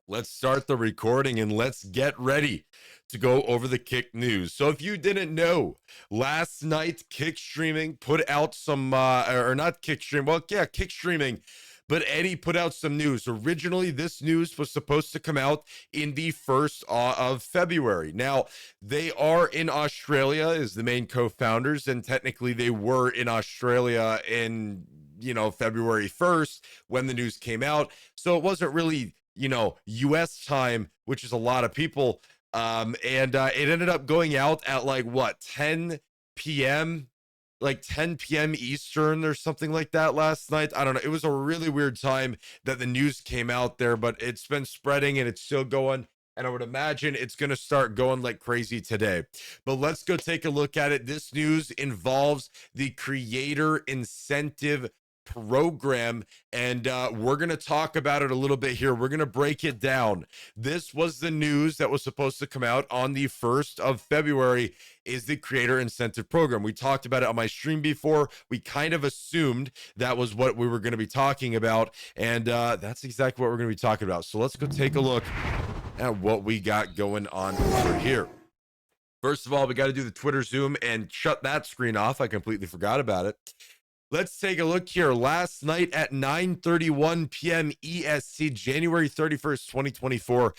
Let's start the recording and let's get ready to go over the Kick news. So if you didn't know, last night Kick Streaming put out some or not Kick Stream, well, yeah, Kick Streaming, but Eddie put out some news. Originally, this news was supposed to come out in the 1st of February. Now, they are in Australia as the main co-founders, and technically they were in Australia in February 1st when the news came out. So it wasn't really US time, which is a lot of people. And it ended up going out at like what, 10 p.m., like 10 p.m. Eastern or something like that last night. I don't know. It was a really weird time that the news came out there, but it's been spreading and it's still going. And I would imagine it's going to start going like crazy today. But let's go take a look at it. This news involves the creator incentive program, and we're going to talk about it a little bit here. We're going to break it down. This was the news that was supposed to come out on the 1st of February, is the creator incentive program. We talked about it on my stream before. We kind of assumed that was what we were going to be talking about, and that's exactly what we're going to be talking about. So let's go take a look at what we got going on over here. First of all, we got to do the Twitter Zoom and shut that screen off. I completely forgot about it. Let's take a look here. Last night at 9:31 p.m. EST, January 31st, 2024,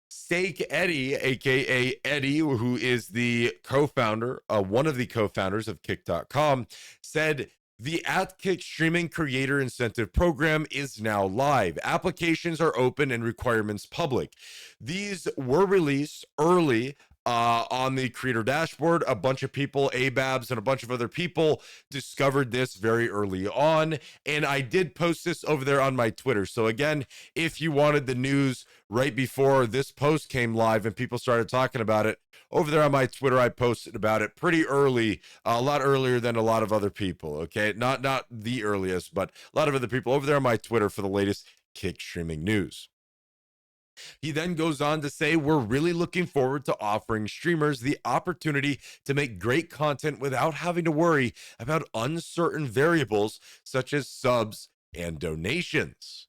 Steak Eddie, aka Eddie, who is the co-founder, one of the co-founders of Kick.com, said the @Kick streaming creator incentive program is now live. Applications are open and requirements public. These were released early on the creator dashboard. A bunch of people, ABABs and a bunch of other people, discovered this very early on, and I did post this over there on my Twitter. So again, if you wanted the news right before this post came live and people started talking about it, over there on my Twitter, I posted about it pretty early, a lot earlier than a lot of other people. Okay, not the earliest, but a lot of other people over there on my Twitter for the latest Kick streaming news. He then goes on to say, we're really looking forward to offering streamers the opportunity to make great content without having to worry about uncertain variables such as subs and donations.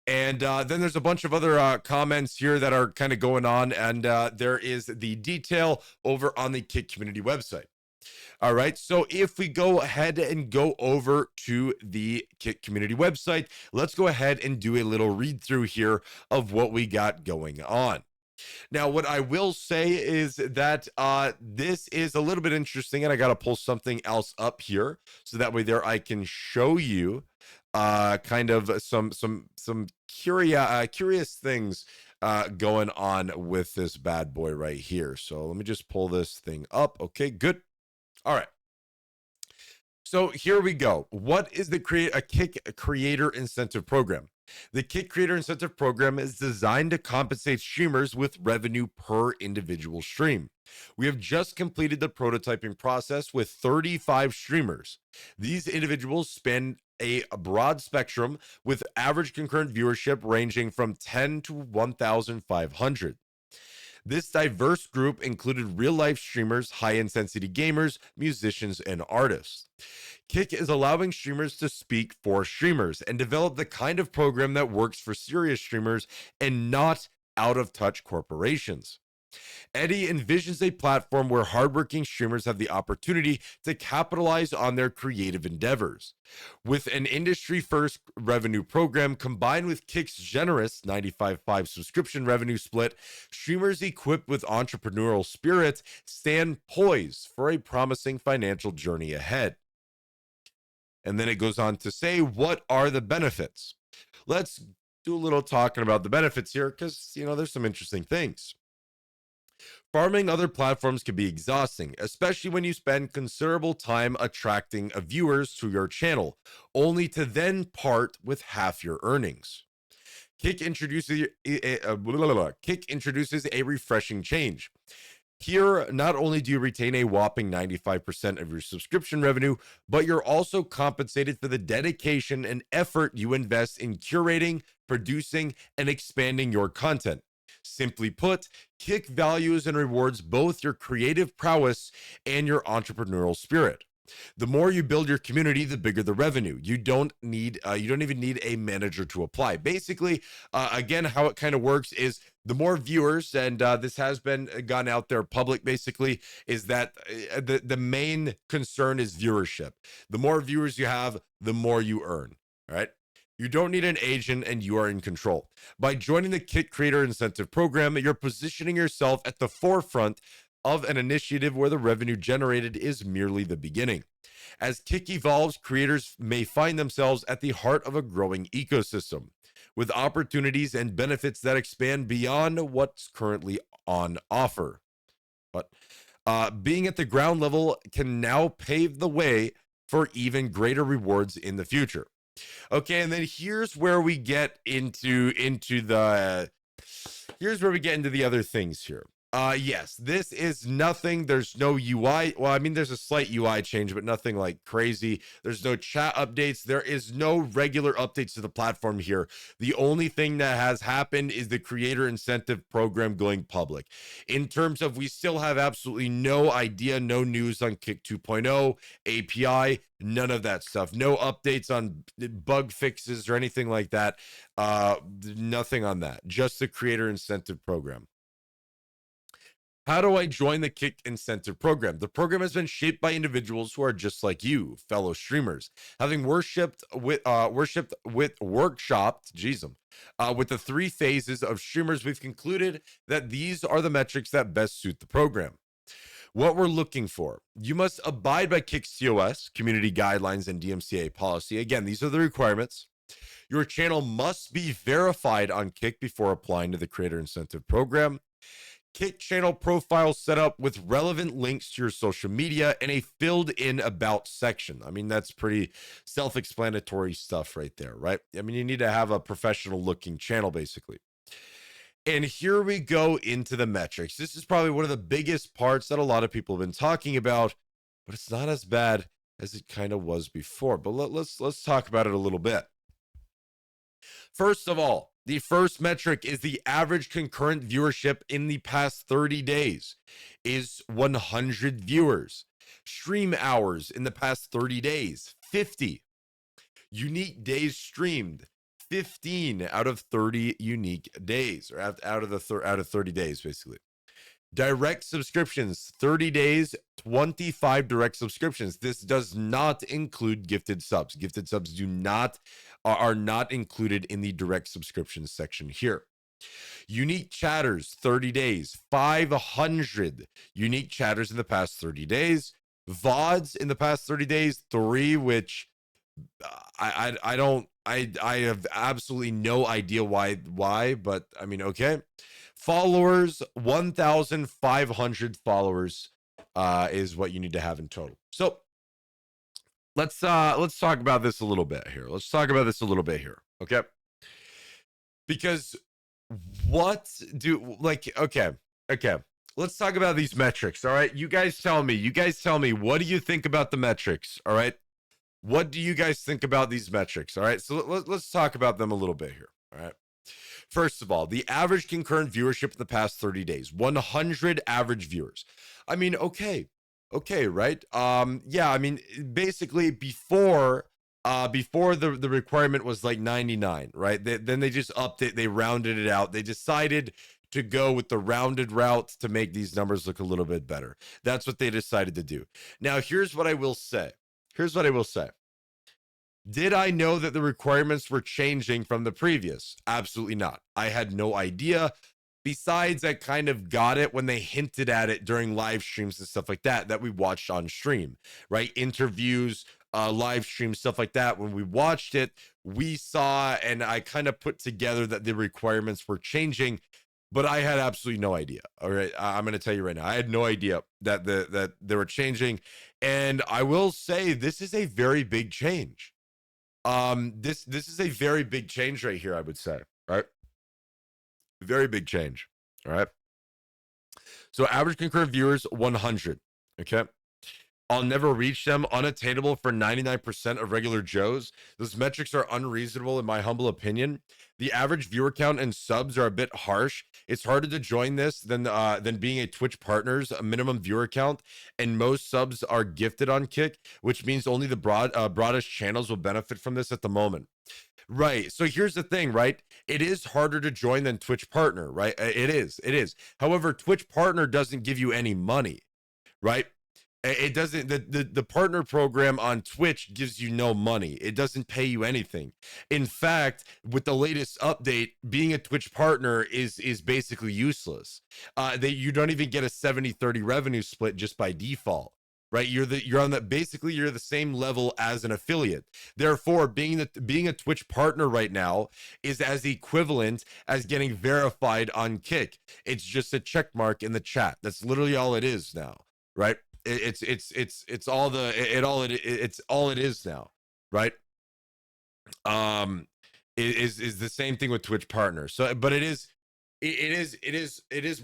And then there's a bunch of other comments here that are kind of going on, and there is the detail over on the Kick community website. All right, so if we go ahead and go over to the Kick community website, let's go ahead and do a little read through here of what we got going on. Now, what I will say is that this is a little bit interesting, and I got to pull something else up here so that way there I can show you kind of some curious things going on with this bad boy right here. So let me just pull this thing up. Okay, good. All right. So here we go. What is the Kick Creator Incentive Program? The Kick Creator Incentive Program is designed to compensate streamers with revenue per individual stream. We have just completed the prototyping process with 35 streamers. These individuals span a broad spectrum with average concurrent viewership ranging from 10 to 1,500. This diverse group included real-life streamers, high-intensity gamers, musicians, and artists. Kick is allowing streamers to speak for streamers and develop the kind of program that works for serious streamers and not out-of-touch corporations. Eddie envisions a platform where hardworking streamers have the opportunity to capitalize on their creative endeavors. With an industry-first revenue program combined with Kick's generous 95/5 subscription revenue split, streamers equipped with entrepreneurial spirit stand poised for a promising financial journey ahead. And then it goes on to say, what are the benefits? Let's do a little talking about the benefits here because, there's some interesting things. Farming other platforms can be exhausting, especially when you spend considerable time attracting viewers to your channel, only to then part with half your earnings. Kick introduces a refreshing change. Here, not only do you retain a whopping 95% of your subscription revenue, but you're also compensated for the dedication and effort you invest in curating, producing, and expanding your content. Simply put, Kick values and rewards both your creative prowess and your entrepreneurial spirit. The more you build your community, the bigger the revenue. You don't even need a manager to apply. Basically, again, how it kind of works is the more viewers, and this has been gone out there public, basically, is that the main concern is viewership. The more viewers you have, the more you earn. All right. You don't need an agent and you are in control. By joining the Kick Creator Incentive Program, you're positioning yourself at the forefront of an initiative where the revenue generated is merely the beginning. As Kick evolves, creators may find themselves at the heart of a growing ecosystem with opportunities and benefits that expand beyond what's currently on offer. But being at the ground level can now pave the way for even greater rewards in the future. Okay, and then here's where we get into the other things here. Yes, this is nothing. There's no UI. Well, I mean, there's a slight UI change, but nothing like crazy. There's no chat updates. There is no regular updates to the platform here. The only thing that has happened is the creator incentive program going public. In terms of, we still have absolutely no idea, no news on Kick 2.0, API, none of that stuff. No updates on bug fixes or anything like that. Nothing on that. Just the creator incentive program. How do I join the Kick Incentive Program? The program has been shaped by individuals who are just like you, fellow streamers, having workshopped with the three phases of streamers. We've concluded that these are the metrics that best suit the program. What we're looking for: you must abide by Kick's COS, community guidelines, and DMCA policy. Again, these are the requirements. Your channel must be verified on Kick before applying to the Creator Incentive Program. Kick channel profile set up with relevant links to your social media and a filled in about section. I mean, that's pretty self-explanatory stuff right there, right? I mean, you need to have a professional looking channel, basically. And here we go into the metrics. This is probably one of the biggest parts that a lot of people have been talking about, but it's not as bad as it kind of was before. But let's talk about it a little bit. First of all, the first metric is the average concurrent viewership in the past 30 days is 100 viewers. Stream hours in the past 30 days, 50. Unique days streamed, 15 out of 30 unique days, or out of 30 days, basically. Direct subscriptions, 30 days, 25 direct subscriptions. This does not include gifted subs. Gifted subs are not included in the direct subscriptions section here. Unique chatters, 30 days, 500 unique chatters in the past 30 days. Vods in the past 30 days, 3, which I have absolutely no idea why, but I mean, okay. Followers, 1,500 followers is what you need to have in total. So let's talk about this a little bit here. Okay? Because okay. Let's talk about these metrics, all right? You guys tell me, what do you think about the metrics, all right? What do you guys think about these metrics, all right? So let's talk about them a little bit here, all right? First of all, the average concurrent viewership in the past 30 days, 100 average viewers. I mean, okay, right? Yeah, I mean, basically before the requirement was like 99, right? Then they just upped it, they rounded it out. They decided to go with the rounded route to make these numbers look a little bit better. That's what they decided to do. Now, here's what I will say. Did I know that the requirements were changing from the previous? Absolutely not. I had no idea. Besides, I kind of got it when they hinted at it during live streams and stuff like that we watched on stream, right? Interviews, live streams, stuff like that. When we watched it, we saw, and I kind of put together that the requirements were changing, but I had absolutely no idea. All right, I'm going to tell you right now, I had no idea that that they were changing, and I will say this is a very big change. This is a very big change right here, I would say, right? Very big change. All right. So average concurrent viewers, 100. Okay. I'll never reach them, unattainable for 99% of regular Joes. Those metrics are unreasonable in my humble opinion. The average viewer count and subs are a bit harsh. It's harder to join this than being a Twitch partner's a minimum viewer count, and most subs are gifted on Kick, which means only the broadest channels will benefit from this at the moment. Right. So here's the thing, right? It is harder to join than Twitch partner, right? It is. It is. However, Twitch partner doesn't give you any money, right? It doesn't. The partner program on Twitch gives you no money. It doesn't pay you anything. In fact, with the latest update, being a Twitch partner is basically useless. You don't even get a 70-30 revenue split just by default, right? You're on that, basically you're the same level as an affiliate. Therefore, being a Twitch partner right now is as equivalent as getting verified on Kick. It's just a check mark in the chat. That's literally all it is now, right? It's all it is now, right? Is the same thing with Twitch partners. So, but it is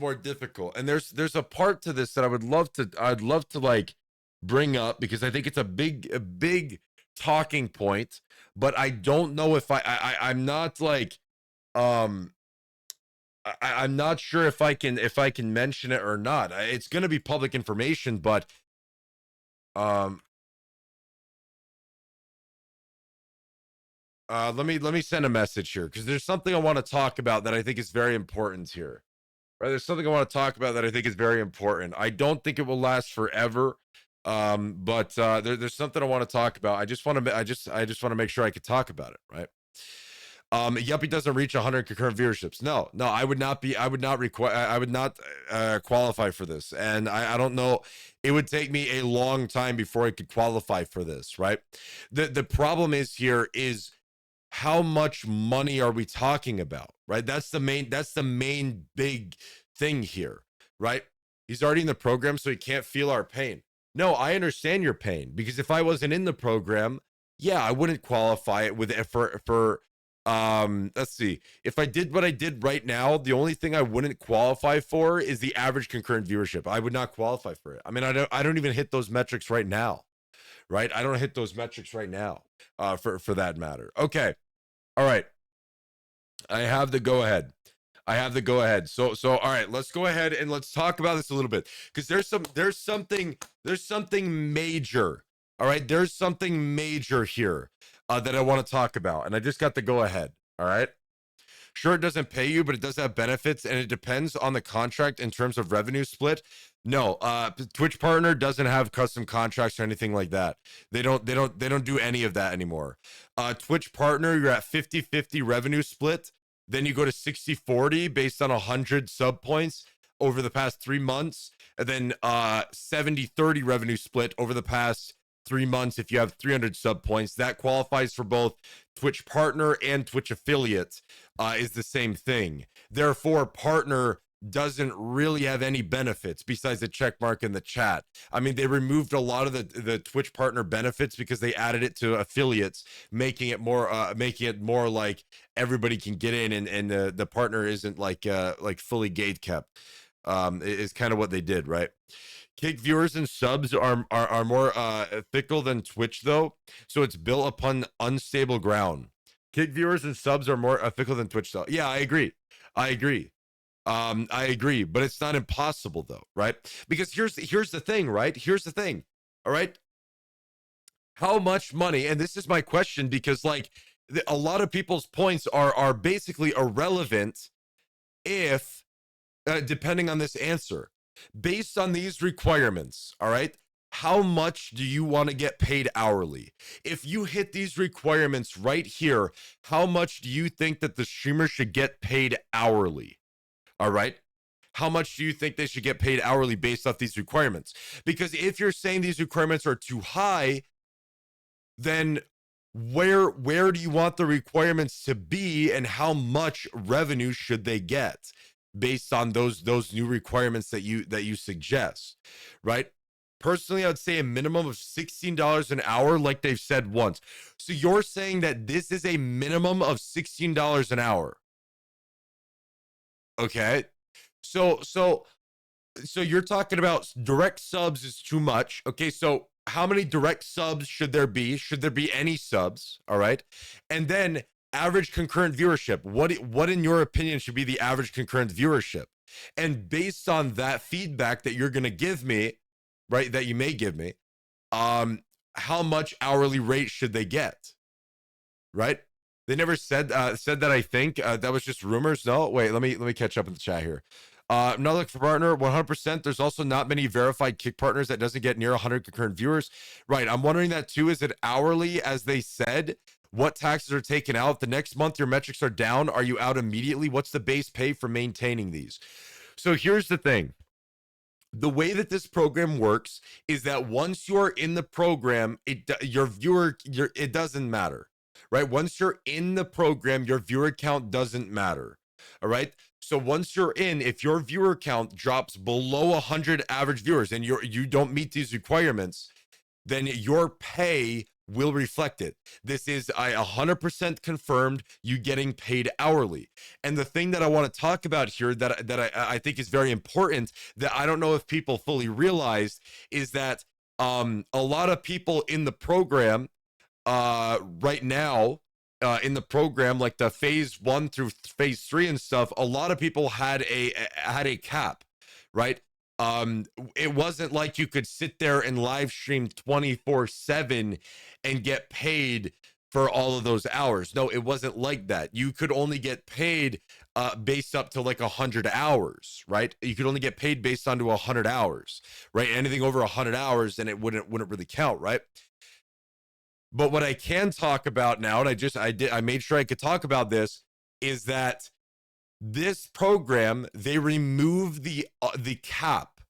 more difficult. And there's a part to this that I'd love to like bring up, because I think it's a big talking point, but I don't know if I'm not like I'm not sure if I can mention it or not. It's going to be public information, but let me send a message here, because there's something I want to talk about that I think is very important here. Right, there's something I want to talk about that I think is very important. I don't think it will last forever, but there's something I want to talk about. I just want to make sure I could talk about it, right? Yuppy doesn't reach 100 concurrent viewerships. No, I would not qualify for this. And I don't know, it would take me a long time before I could qualify for this, right? The problem is how much money are we talking about, right? That's the main big thing here, right? He's already in the program, so he can't feel our pain. No, I understand your pain, because if I wasn't in the program, yeah, I wouldn't qualify it with for let's see, if I did what I did right now, the only thing I wouldn't qualify for is the average concurrent viewership. I would not qualify for it. I mean, I don't even hit those metrics right now, right? I don't hit those metrics right now, for that matter. Okay, all right, I have the go ahead. So all right, let's go ahead and let's talk about this a little bit, because there's something major. All right, there's something major here that I want to talk about, and I just got the go ahead. All right. Sure, it doesn't pay you, but it does have benefits, and it depends on the contract in terms of revenue split. No, Twitch partner doesn't have custom contracts or anything like that. They don't do any of that anymore. Twitch partner, you're at 50-50 revenue split. Then you go to 60-40 based on 100 sub points over the past 3 months, and then 70-30 revenue split over the past 3 months if you have 300 sub points. That qualifies for both Twitch partner and Twitch affiliate, is the same thing. Therefore, partner doesn't really have any benefits besides the check mark in the chat. I mean, they removed a lot of the Twitch partner benefits because they added it to affiliates, making it more like everybody can get in, and the partner isn't like fully gate kept. Is kind of what they did, right? Kick viewers and subs are more fickle than Twitch, though, so it's built upon unstable ground. Kick viewers and subs are more fickle than Twitch, though. Yeah, I agree. I agree, but it's not impossible, though, right? Because here's the thing, right? Here's the thing, all right? How much money? And this is my question, because like a lot of people's points are basically irrelevant if depending on this answer. Based on these requirements, all right, how much do you want to get paid hourly? If you hit these requirements right here, how much do you think that the streamer should get paid hourly? All right. How much do you think they should get paid hourly based off these requirements? Because if you're saying these requirements are too high, then where do you want the requirements to be, and how much revenue should they get based on those new requirements that you suggest, right? Personally, I would say a minimum of $16 an hour, like they've said once. So you're saying that this is a minimum of $16 an hour. Okay. So So you're talking about direct subs is too much. Okay, so how many direct subs should there be? Should there be any subs? All right. And then average concurrent viewership. What in your opinion should be the average concurrent viewership? And based on that feedback that you're going to give me, right, that you may give me, um how much hourly rate should they get? Right? They never said that. I think that was just rumors. No, wait. Let me catch up in the chat here. Not looking for partner 100%. There's also not many verified kick partners that doesn't get near 100 concurrent viewers. Right. I'm wondering that too. Is it hourly, as they said? What taxes are taken out? The next month your metrics are down. Are you out immediately? What's the base pay for maintaining these? So here's the thing. The way that this program works is that once you're in the program, it doesn't matter, right? Once you're in the program, your viewer count doesn't matter. All right. So once you're in, if your viewer count drops below 100 average viewers and you don't meet these requirements, then your pay will reflect it. This is 100% confirmed, you getting paid hourly. And the thing that I want to talk about here that I think is very important, that I don't know if people fully realize, is that a lot of people in the program right now, in the program, like the phase 1 through phase 3 and stuff, a lot of people had a cap, right? It wasn't like you could sit there and live stream 24/7 and get paid for all of those hours. No, it wasn't like that. You could only get paid based up to like 100 hours, right? You could only get paid based on to 100 hours, right? Anything over 100 hours, then it wouldn't really count, right? But what I can talk about now, and I made sure I could talk about this, is that this program, they remove the cap.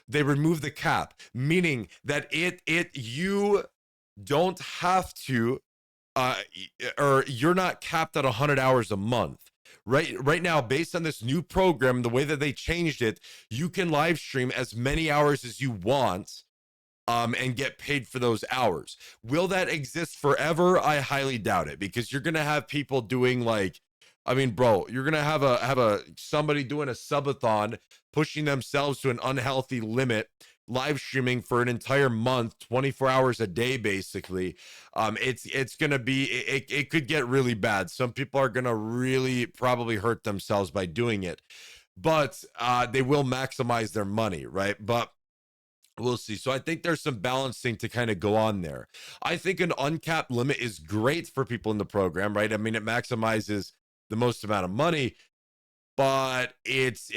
They remove the cap, meaning that you don't have to or you're not capped at 100 hours a month. Right now, based on this new program, the way that they changed it, you can live stream as many hours as you want and get paid for those hours. Will that exist forever? I highly doubt it, because you're gonna have people doing like, I mean, bro, you're gonna have a somebody doing a subathon, pushing themselves to an unhealthy limit, live streaming for an entire month, 24 hours a day, basically. It's gonna be it could get really bad. Some people are gonna really probably hurt themselves by doing it, but they will maximize their money, right? But we'll see. So I think there's some balancing to kind of go on there. I think an uncapped limit is great for people in the program, right? I mean, it maximizes the most amount of money, but it's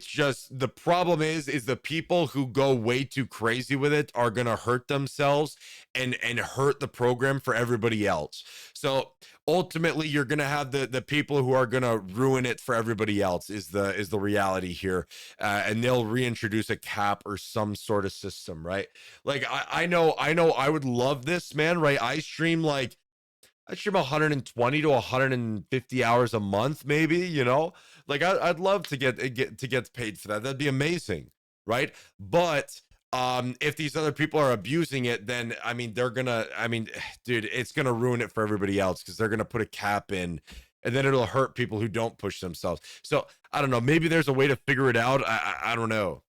just, the problem is the people who go way too crazy with it are gonna hurt themselves and hurt the program for everybody else. So ultimately you're gonna have the people who are gonna ruin it for everybody else, is the reality here. And they'll reintroduce a cap or some sort of system, right? Like I know I would love this, man, right? I stream 120 to 150 hours a month, maybe, you know, like I'd love to get paid for that. That'd be amazing, right? But if these other people are abusing it, then I mean, dude, it's gonna ruin it for everybody else, because they're gonna put a cap in, and then it'll hurt people who don't push themselves. So I don't know. Maybe there's a way to figure it out. I don't know.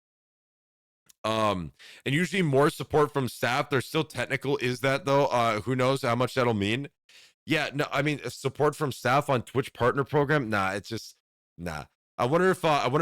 And usually more support from staff. They're still technical. Is that though? Who knows how much that'll mean? Yeah, no, I mean, support from staff on Twitch partner program. Nah, it's just nah. I wonder if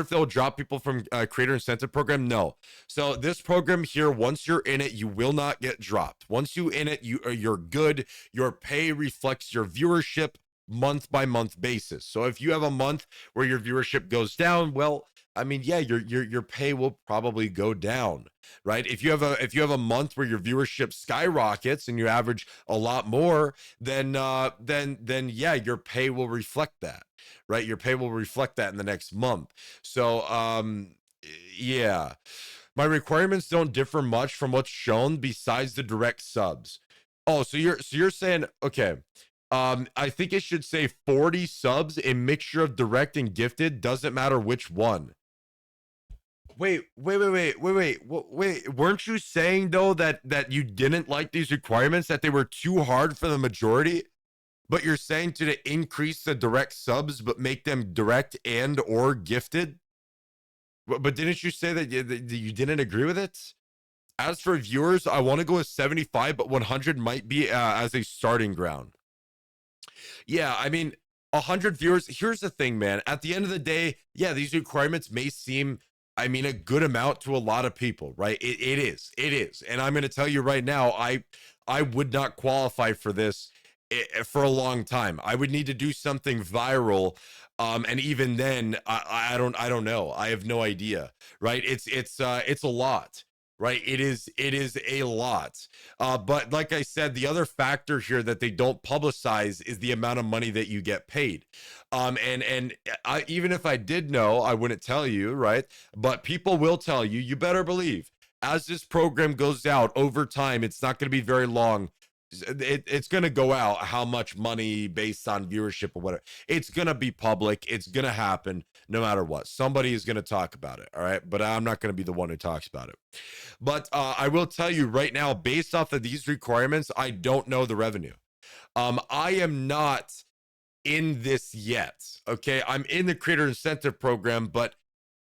they'll drop people from creator incentive program. No. So this program here, once you're in it, you will not get dropped. Once you in it, you're good. Your pay reflects your viewership month by month basis. So if you have a month where your viewership goes down, well, I mean, yeah, your pay will probably go down, right? If you have a month where your viewership skyrockets and you average a lot more, then yeah, your pay will reflect that, right? Your pay will reflect that in the next month. So yeah, my requirements don't differ much from what's shown besides the direct subs. Oh, so you're saying, okay. I think it should say 40 subs, a mixture of direct and gifted, doesn't matter which one. Wait. Weren't you saying though that you didn't like these requirements, that they were too hard for the majority? But you're saying to increase the direct subs, but make them direct and or gifted? But didn't you say that you didn't agree with it? As for viewers, I want to go with 75, but 100 might be as a starting ground. Yeah, I mean, 100 viewers. Here's the thing, man. At the end of the day, yeah, these requirements may seem, I mean, a good amount to a lot of people, right? It is. It is. And I'm going to tell you right now, I would not qualify for this for a long time. I would need to do something viral. And even then, I don't know. I have no idea, right? It's a lot, right? It is a lot. But like I said, the other factor here that they don't publicize is the amount of money that you get paid. And even if I did know, I wouldn't tell you, right? But people will tell you. You better believe, as this program goes out over time, it's not going to be very long. It's going to go out how much money based on viewership or whatever. It's going to be public. It's going to happen no matter what. Somebody is going to talk about it. All right. But I'm not going to be the one who talks about it. But I will tell you right now, based off of these requirements, I don't know the revenue. I am not in this yet. Okay. I'm in the creator incentive program, but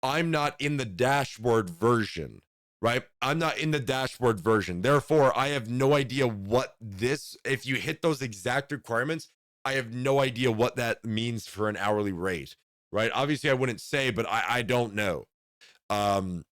I'm not in the dashboard version, right? I'm not in the dashboard version. Therefore, I have no idea what this, if you hit those exact requirements, I have no idea what that means for an hourly rate, right? Obviously, I wouldn't say, but I don't know. I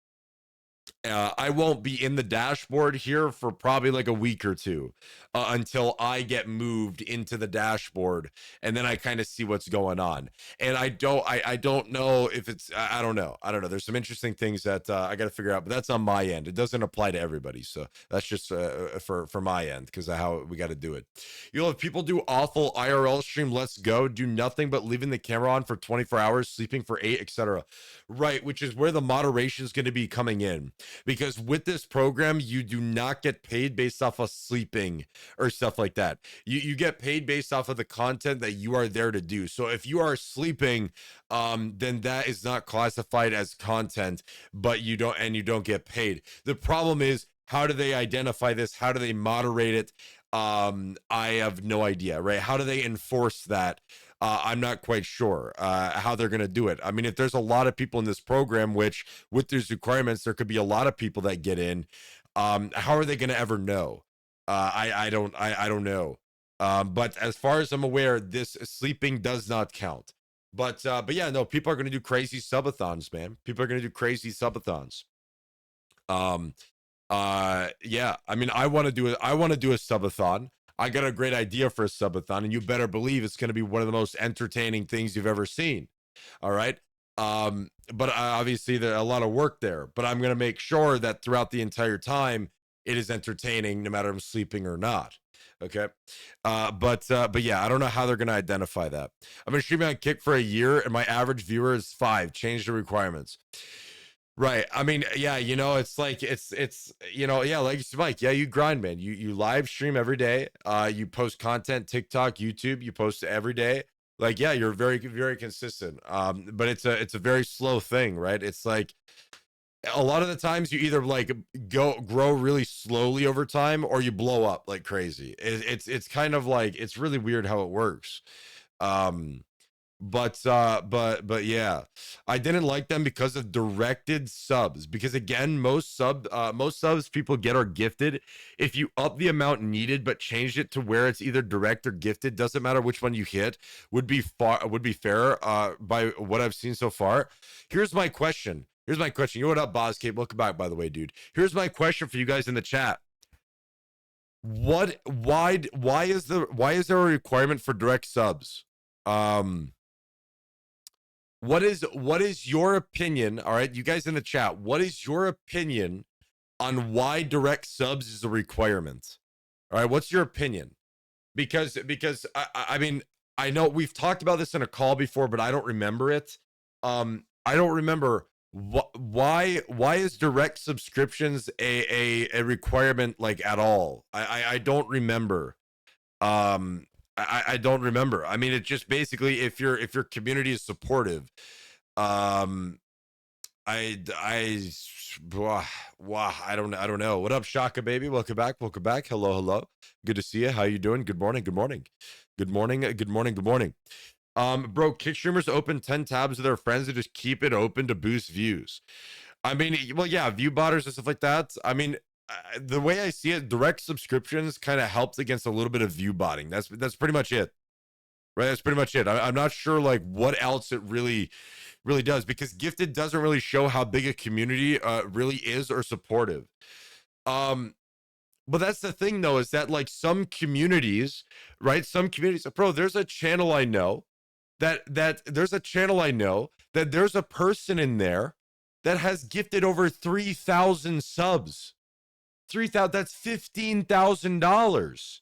won't be in the dashboard here for probably like a week or two until I get moved into the dashboard, and then I kind of see what's going on. And I don't know if it's, I don't know. I don't know. There's some interesting things that I got to figure out, but that's on my end. It doesn't apply to everybody. So that's just for my end, because of how we got to do it. You know, if people do awful IRL stream, let's go, do nothing but leaving the camera on for 24 hours, sleeping for 8, etc. Right, which is where the moderation is going to be coming in, because with this program you do not get paid based off of sleeping or stuff like that. You get paid based off of the content that you are there to do. So if you are sleeping, then that is not classified as content, but you don't get paid. The problem is, how do they identify this? How do they moderate it? I have no idea, right? How do they enforce that? I'm not quite sure how they're going to do it. I mean, if there's a lot of people in this program, which with these requirements, there could be a lot of people that get in. How are they going to ever know? I don't know. But as far as I'm aware, this sleeping does not count. But yeah, no, people are going to do crazy subathons, man. People are going to do crazy subathons. Yeah, I mean, I want to do it. I want to do a subathon. I got a great idea for a subathon, and you better believe it's going to be one of the most entertaining things you've ever seen. All right. But obviously there's a lot of work there, but I'm going to make sure that throughout the entire time it is entertaining, no matter if I'm sleeping or not. Okay. But yeah, I don't know how they're going to identify that. I've been streaming on Kick for a year, and my average viewer is 5. Change the requirements. Right. I mean, yeah, you know, it's like you know, yeah, like Mike, yeah, you grind, man. You live stream every day. You post content, TikTok, YouTube, you post every day. Like, yeah, you're very, very consistent. But it's a very slow thing, right? It's like a lot of the times you either like grow really slowly over time, or you blow up like crazy. It's kind of like, it's really weird how it works. But yeah, I didn't like them because of directed subs, because again, most subs people get are gifted. If you up the amount needed but changed it to where it's either direct or gifted, doesn't matter which one you hit, would be fair by what I've seen so far. Here's my question. You know what up, Bozcape? Welcome back, by the way, dude. Here's my question for you guys in the chat. Why is there a requirement for direct subs? What is your opinion? All right, you guys in the chat, what is your opinion on why direct subs is a requirement? All right, what's your opinion? Because I mean, I know we've talked about this in a call before, but I don't remember it. I don't remember why is direct subscriptions a requirement, like, at all. I don't remember. I don't remember. I mean, it just basically, if your community is supportive, um, I don't know. What up, Shaka baby? Welcome back. Hello. Good to see you. How you doing? Good morning. Good morning. Bro, kick streamers open 10 tabs to their friends and just keep it open to boost views. I mean, well, yeah, view botters and stuff like that. I mean, the way I see it, direct subscriptions kind of helps against a little bit of view botting. That's pretty much it, right? That's pretty much it. I'm not sure like what else it really does, because gifted doesn't really show how big a community really is or supportive. But that's the thing though, is that like some communities, right? Some communities, bro, there's a channel I know that there's a channel I know that there's a person in there that has gifted over 3,000 subs. 3,000, that's $15,000.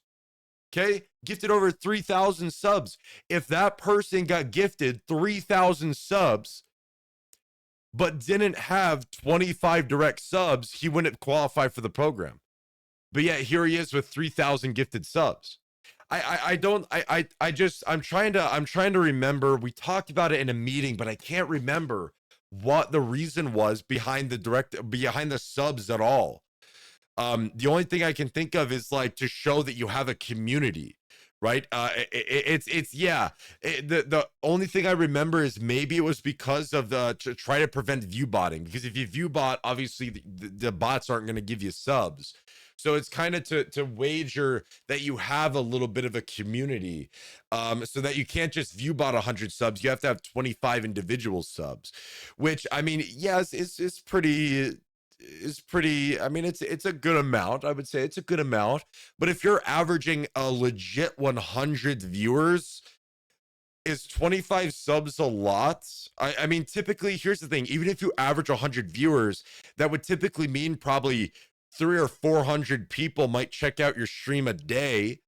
Okay, gifted over 3,000 subs. If that person got gifted 3,000 subs but didn't have 25 direct subs, he wouldn't qualify for the program. But yet here he is with 3,000 gifted subs. I'm trying to remember. We talked about it in a meeting, but I can't remember what the reason was behind the subs at all. The only thing I can think of is like to show that you have a community, right? The only thing I remember is maybe it was because of to try to prevent view botting, because if you view bot, obviously the bots aren't going to give you subs. So it's kind of to wager that you have a little bit of a community, so that you can't just view bot 100 subs. You have to have 25 individual subs, which I mean, yes, is pretty. I mean, it's a good amount. I would say it's a good amount. But if you're averaging a legit 100 viewers, is 25 subs a lot? I mean, typically, here's the thing. Even if you average 100 viewers, that would typically mean probably 300 or 400 people might check out your stream a day.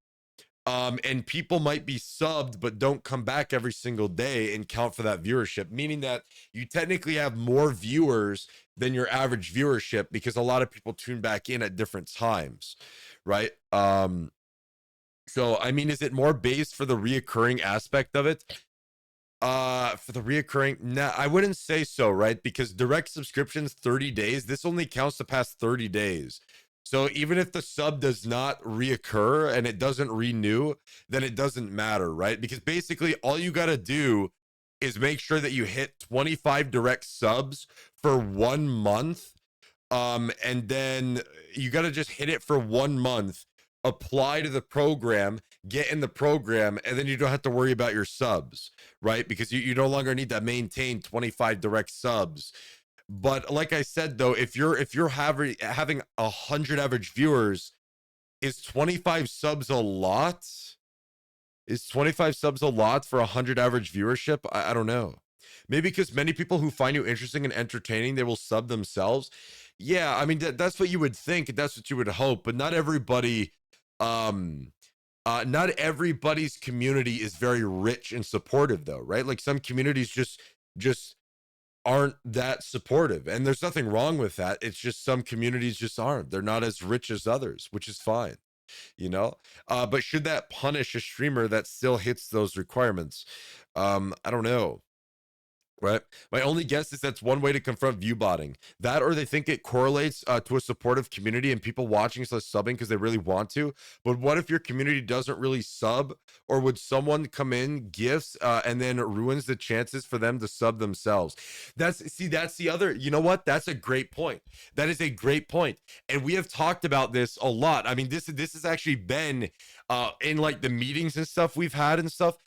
And people might be subbed but don't come back every single day and count for that viewership, meaning that you technically have more viewers than your average viewership, because a lot of people tune back in at different times, right? So I mean, is it more based for the reoccurring aspect of it? For the reoccurring, nah, I wouldn't say so, right? Because direct subscriptions 30 days, this only counts the past 30 days. So even if the sub does not reoccur and it doesn't renew, then it doesn't matter, right? Because basically all you got to do is make sure that you hit 25 direct subs for 1 month. And then you got to just hit it for 1 month, apply to the program, get in the program, and then you don't have to worry about your subs, right? Because you no longer need to maintain 25 direct subs. But like I said, though, if you're having 100 average viewers, is 25 subs a lot? Is 25 subs a lot for 100 average viewership? I don't know. Maybe because many people who find you interesting and entertaining, they will sub themselves. Yeah, I mean, that's what you would think. That's what you would hope. But not everybody, not everybody's community is very rich and supportive, though, right? Like some communities just aren't that supportive, and there's nothing wrong with that. It's just some communities just aren't. They're not as rich as others, which is fine, you know. But should that punish a streamer that still hits those requirements? I don't know. Right. My only guess is that's one way to confront view botting. That, or they think it correlates to a supportive community and people watching / subbing because they really want to. But what if your community doesn't really sub? Or would someone come in, gifts, and then ruins the chances for them to sub themselves? That's the other. You know what? That's a great point. That is a great point. And we have talked about this a lot. I mean, this has actually been in like the meetings and stuff we've had and stuff,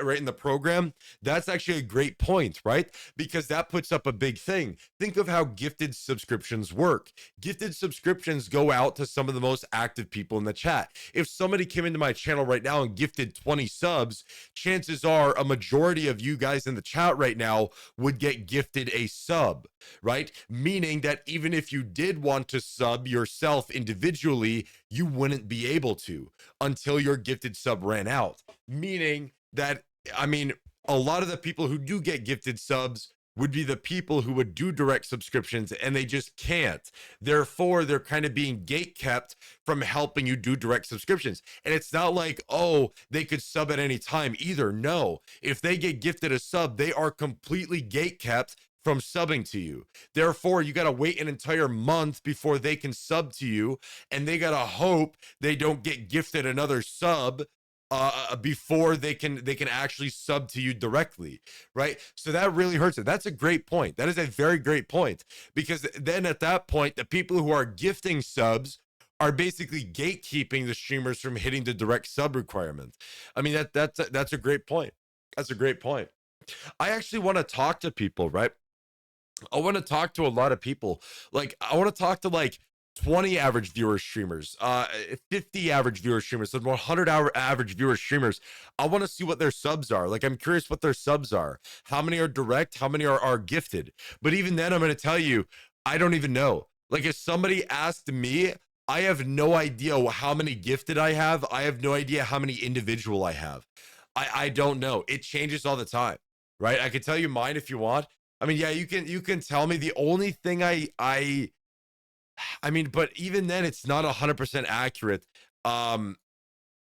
right in the program. That's actually a great point, right? Because that puts up a big thing. Think of how gifted subscriptions work. Gifted subscriptions go out to some of the most active people in the chat. If somebody came into my channel right now and gifted 20 subs, chances are a majority of you guys in the chat right now would get gifted a sub, right? Meaning that even if you did want to sub yourself individually, you wouldn't be able to until your gifted sub ran out. Meaning that, I mean, a lot of the people who do get gifted subs would be the people who would do direct subscriptions, and they just can't. Therefore, they're kind of being gate kept from helping you do direct subscriptions. And it's not like, oh, they could sub at any time either. No, if they get gifted a sub, they are completely gate kept from subbing to you. Therefore, you got to wait an entire month before they can sub to you, and they got to hope they don't get gifted another sub before they can actually sub to you directly, right? So that really hurts it. That's a great point. That is a very great point, because then at that point, the people who are gifting subs are basically gatekeeping the streamers from hitting the direct sub requirement. I mean, that's a great point. That's a great point. I actually want to talk to people, right? I want to talk to a lot of people. Like, I want to talk to like 20 average viewer streamers, 50 average viewer streamers, 100 average viewer streamers. I want to see what their subs are. Like, I'm curious what their subs are. How many are direct? How many are gifted? But even then, I'm going to tell you, I don't even know. Like, if somebody asked me, I have no idea how many gifted I have. I have no idea how many individual I have. I don't know. It changes all the time, right? I can tell you mine if you want. I mean, yeah, you can tell me. The only thing I mean, but even then, it's not 100% accurate. Um,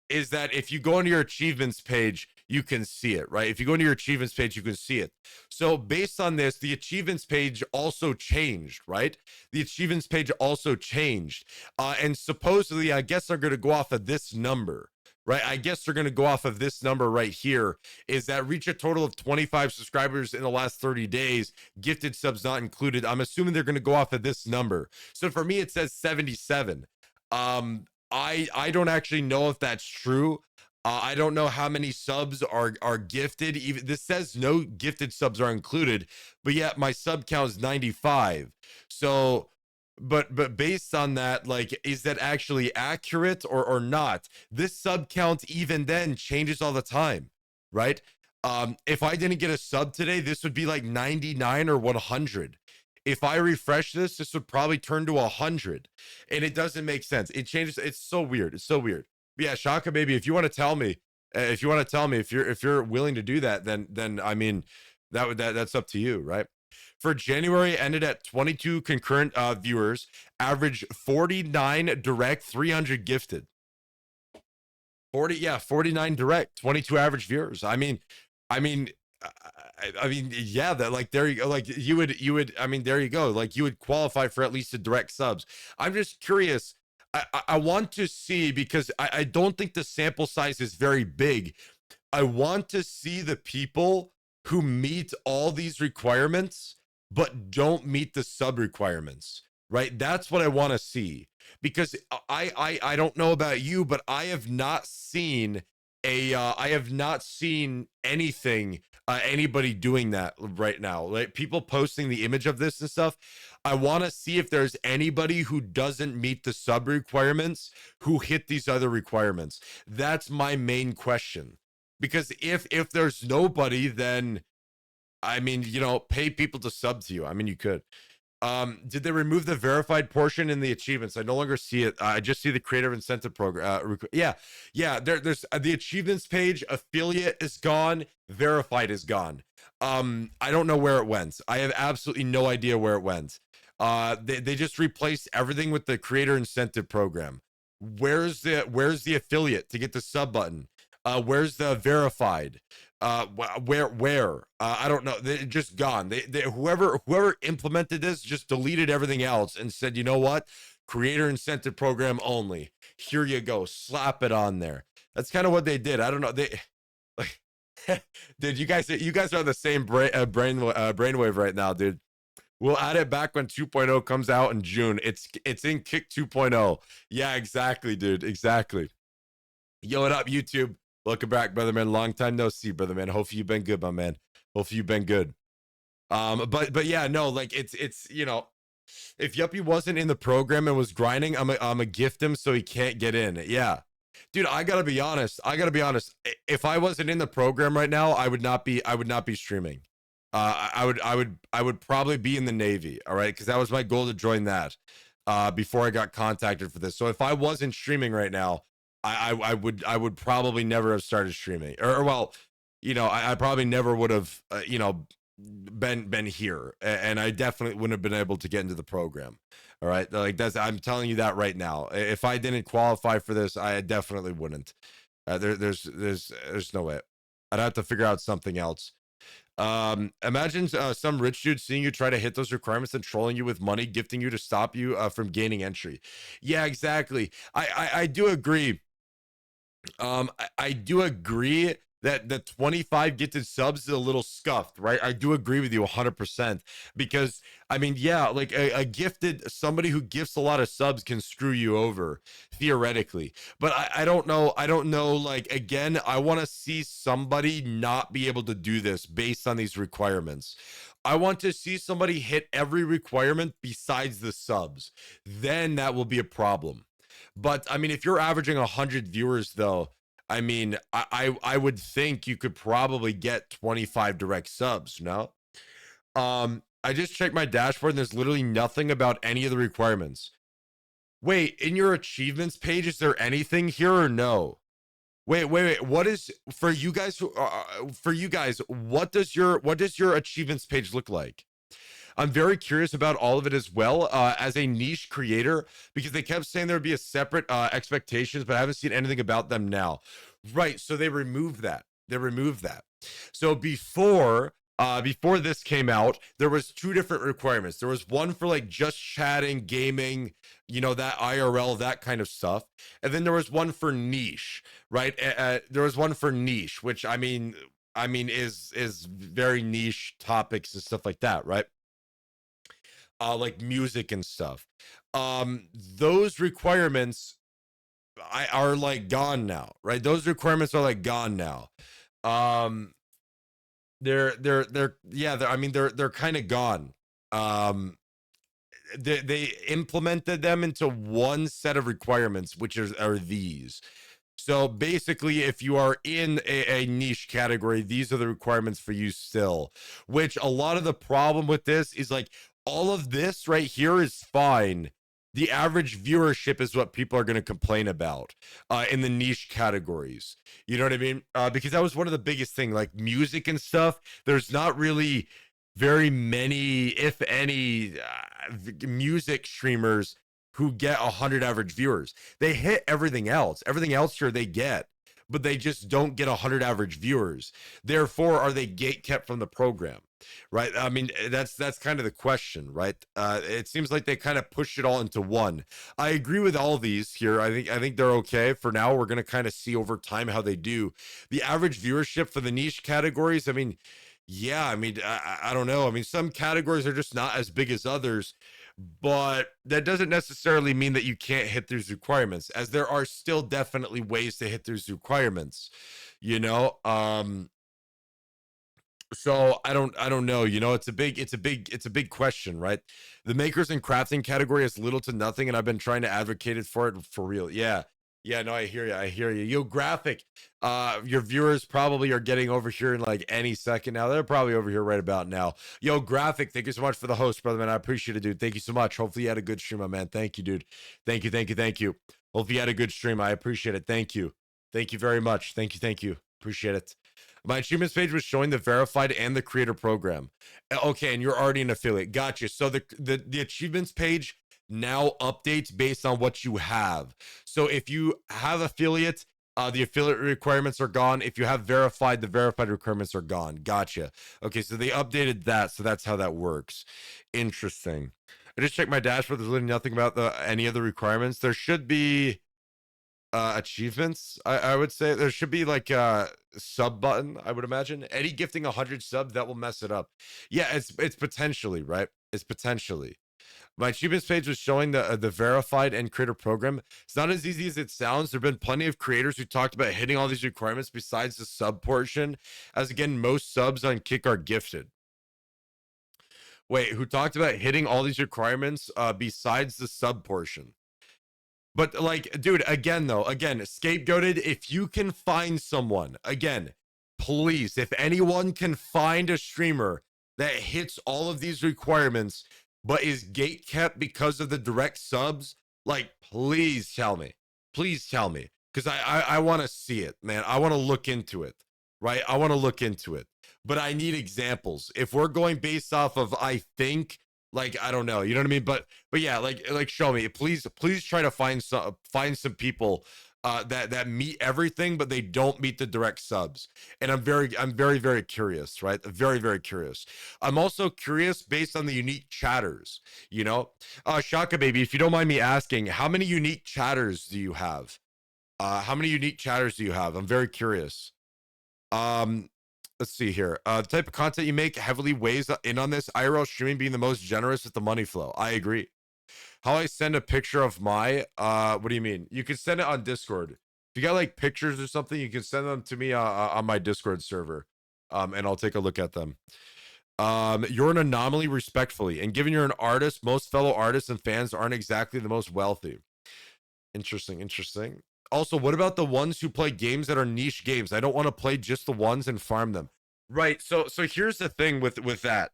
is that if you go into your achievements page, you can see it, right? If you go into your achievements page, you can see it. So based on this, the achievements page also changed, right? The achievements page also changed. And supposedly, I guess they're going to go off of this number, right? I guess they're going to go off of this number right here, is that reach a total of 25 subscribers in the last 30 days, gifted subs not included. I'm assuming they're going to go off of this number. So for me, it says 77. I don't actually know if that's true. I don't know how many subs are gifted. Even this says no gifted subs are included, but yet my sub count is 95. So, but based on that, like, is that actually accurate or not? This sub count even then changes all the time, right? If I didn't get a sub today, this would be like 99 or 100. If I refresh this, this would probably turn to 100, and it doesn't make sense. It changes. It's so weird. It's so weird. But yeah, Shaka baby, if you want to tell me, if you want to tell me, if you're willing to do that, then I mean, that's up to you, right? For January, ended at 22 concurrent viewers, average 49 direct, 300 gifted. 40, yeah, 49 direct, 22 average viewers. I mean, I mean, yeah, that, like, there you go. Like, I mean, there you go. Like, you would qualify for at least the direct subs. I'm just curious. I want to see, because I don't think the sample size is very big. I want to see the people who meet all these requirements but don't meet the sub requirements, right? That's what I want to see, because I don't know about you, but I have not seen I have not seen anything, anybody doing that right now, like people posting the image of this and stuff. I want to see if there's anybody who doesn't meet the sub requirements who hit these other requirements. That's my main question, because if there's nobody, then I mean, you know, pay people to sub to you. I mean, you could. Did they remove the verified portion in the achievements? I no longer see it. I just see the creative incentive program. Yeah, yeah. There's the achievements page. Affiliate is gone. Verified is gone. I don't know where it went. I have absolutely no idea where it went. They just replaced everything with the creator incentive program. Where's the affiliate to get the sub button? Where's the verified? Where I don't know. They're just gone. Whoever implemented this just deleted everything else and said, you know what, creator incentive program only, here you go, slap it on there. That's kind of what they did. I don't know, they like dude, you guys are the same brainwave right now, dude. We'll add it back when 2.0 comes out in June. It's in Kick 2.0. Yeah, exactly, dude, exactly. Yo, what up, YouTube? Welcome back, brother man. Long time no see, brother man. Hopefully you've been good, my man. Hopefully you've been good. But yeah, no, like it's you know, if Yuppy wasn't in the program and was grinding, I'm a gift him so he can't get in. Yeah, dude, I gotta be honest. I gotta be honest. If I wasn't in the program right now, I would not be streaming. I would probably be in the Navy. All right, because that was my goal to join that. Before I got contacted for this. So if I wasn't streaming right now, I would probably never have started streaming, or well, you know, I probably never would have, you know, been here, and I definitely wouldn't have been able to get into the program. All right, like that's, I'm telling you that right now. If I didn't qualify for this, I definitely wouldn't. There's no way. I'd have to figure out something else. Imagine some rich dude seeing you try to hit those requirements and trolling you with money, gifting you to stop you from gaining entry. Yeah, exactly. I do agree. I do agree that the 25 gifted subs is a little scuffed, right? I do agree with you 100% because I mean, yeah, like a gifted somebody who gifts a lot of subs can screw you over theoretically. But I don't know. I don't know. Like, again, I want to see somebody not be able to do this based on these requirements. I want to see somebody hit every requirement besides the subs. Then that will be a problem. But I mean, if you're averaging 100 viewers, though, I mean, I would think you could probably get 25 direct subs. No, I just checked my dashboard and there's literally nothing about any of the requirements. Wait, in your achievements page, is there anything here or no? Wait. What is for you guys? For you guys, what does your achievements page look like? I'm very curious about all of it as well as a niche creator because they kept saying there'd be a separate expectations, but I haven't seen anything about them now. Right, so they removed that. They removed that. So before this came out, there was two different requirements. There was one for like just chatting, gaming, that IRL, that kind of stuff, and then there was one for niche, right? There was one for niche, which I mean is very niche topics and stuff like that, right? Like music and stuff. Those requirements are like gone now, right? Those requirements are like gone now. Um, they're yeah, I mean they're kind of gone. Um, they implemented them into one set of requirements, which are these. So basically, if you are in a niche category, these are the requirements for you still. Which a lot of the problem with this is like all of this right here is fine. The average viewership is what people are going to complain about in the niche categories. You know what I mean? Because that was one of the biggest thing, like music and stuff. There's not really very many, if any, music streamers who get 100 average viewers. They hit everything else. Everything else here they get, but they just don't get 100 average viewers. Therefore, are they gate kept from the program? Right? I mean, that's kind of the question, right? It seems like they kind of pushed it all into one. I agree with all these here. I think they're okay for now. We're gonna kind of see over time how they do. The average viewership for the niche categories. I mean, yeah. I mean, I don't know. I mean, some categories are just not as big as others, but that doesn't necessarily mean that you can't hit these requirements, as there are still definitely ways to hit these requirements, you know so I don't know, it's a big question, right? The makers and crafting category has little to nothing, and I've been trying to advocate it for it for real. Yeah, no, I hear you. Yo, graphic, your viewers probably are getting over here in like any second now. They're probably over here right about now. Yo, graphic, thank you so much for the host, brother, man. I appreciate it, dude. Thank you so much. Hopefully you had a good stream, my man. Thank you, dude. Thank you. Hopefully you had a good stream. I appreciate it. Thank you very much. Thank you. Appreciate it. My achievements page was showing the verified and the creator program. Okay, and you're already an affiliate. Gotcha. So the achievements page now updates based on what you have. So if you have affiliate, the affiliate requirements are gone. If you have verified, the verified requirements are gone. Gotcha. Okay, so they updated that, so that's how that works. Interesting. I just checked my dashboard. There's literally nothing about any of the requirements. There should be achievements. I would say there should be like a sub button. I would imagine Eddie gifting 100 subs that will mess it up. Yeah, it's potentially right. It's potentially. My achievements page was showing the verified and creator program. It's not as easy as it sounds. There've been plenty of creators who talked about hitting all these requirements besides the sub portion, as again most subs on Kick are gifted. Wait, who talked about hitting all these requirements besides the sub portion? But like, dude, again, though, again, scapegoated. If you can find someone, again, please, if anyone can find a streamer that hits all of these requirements, but is gate kept because of the direct subs, like, please tell me. Please tell me. Because I want to see it, man. I want to look into it, right? I want to look into it. But I need examples. If we're going based off of I think, like, I don't know, you know what I mean? But yeah, like show me. Please try to find some people that meet everything, but they don't meet the direct subs. And I'm very curious, right? Very curious. I'm also curious based on the unique chatters, you know. Shaka baby, if you don't mind me asking, how many unique chatters do you have? How many unique chatters do you have? I'm very curious. Um, let's see here. The type of content you make heavily weighs in on this. IRL streaming being the most generous with the money flow. I agree. How I send a picture of my what do you mean? You can send it on Discord. If you got like pictures or something, you can send them to me on my Discord server. And I'll take a look at them. You're an anomaly respectfully. And given you're an artist, most fellow artists and fans aren't exactly the most wealthy. Interesting, interesting. Also, what about the ones who play games that are niche games? I don't want to play just the ones and farm them. Right. So here's the thing with that.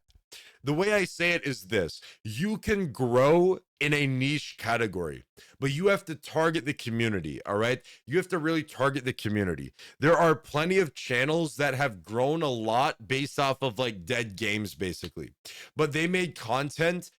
The way I say it is this: you can grow in a niche category, but you have to target the community. All right. You have to really target the community. There are plenty of channels that have grown a lot based off of like dead games, basically, but they made content.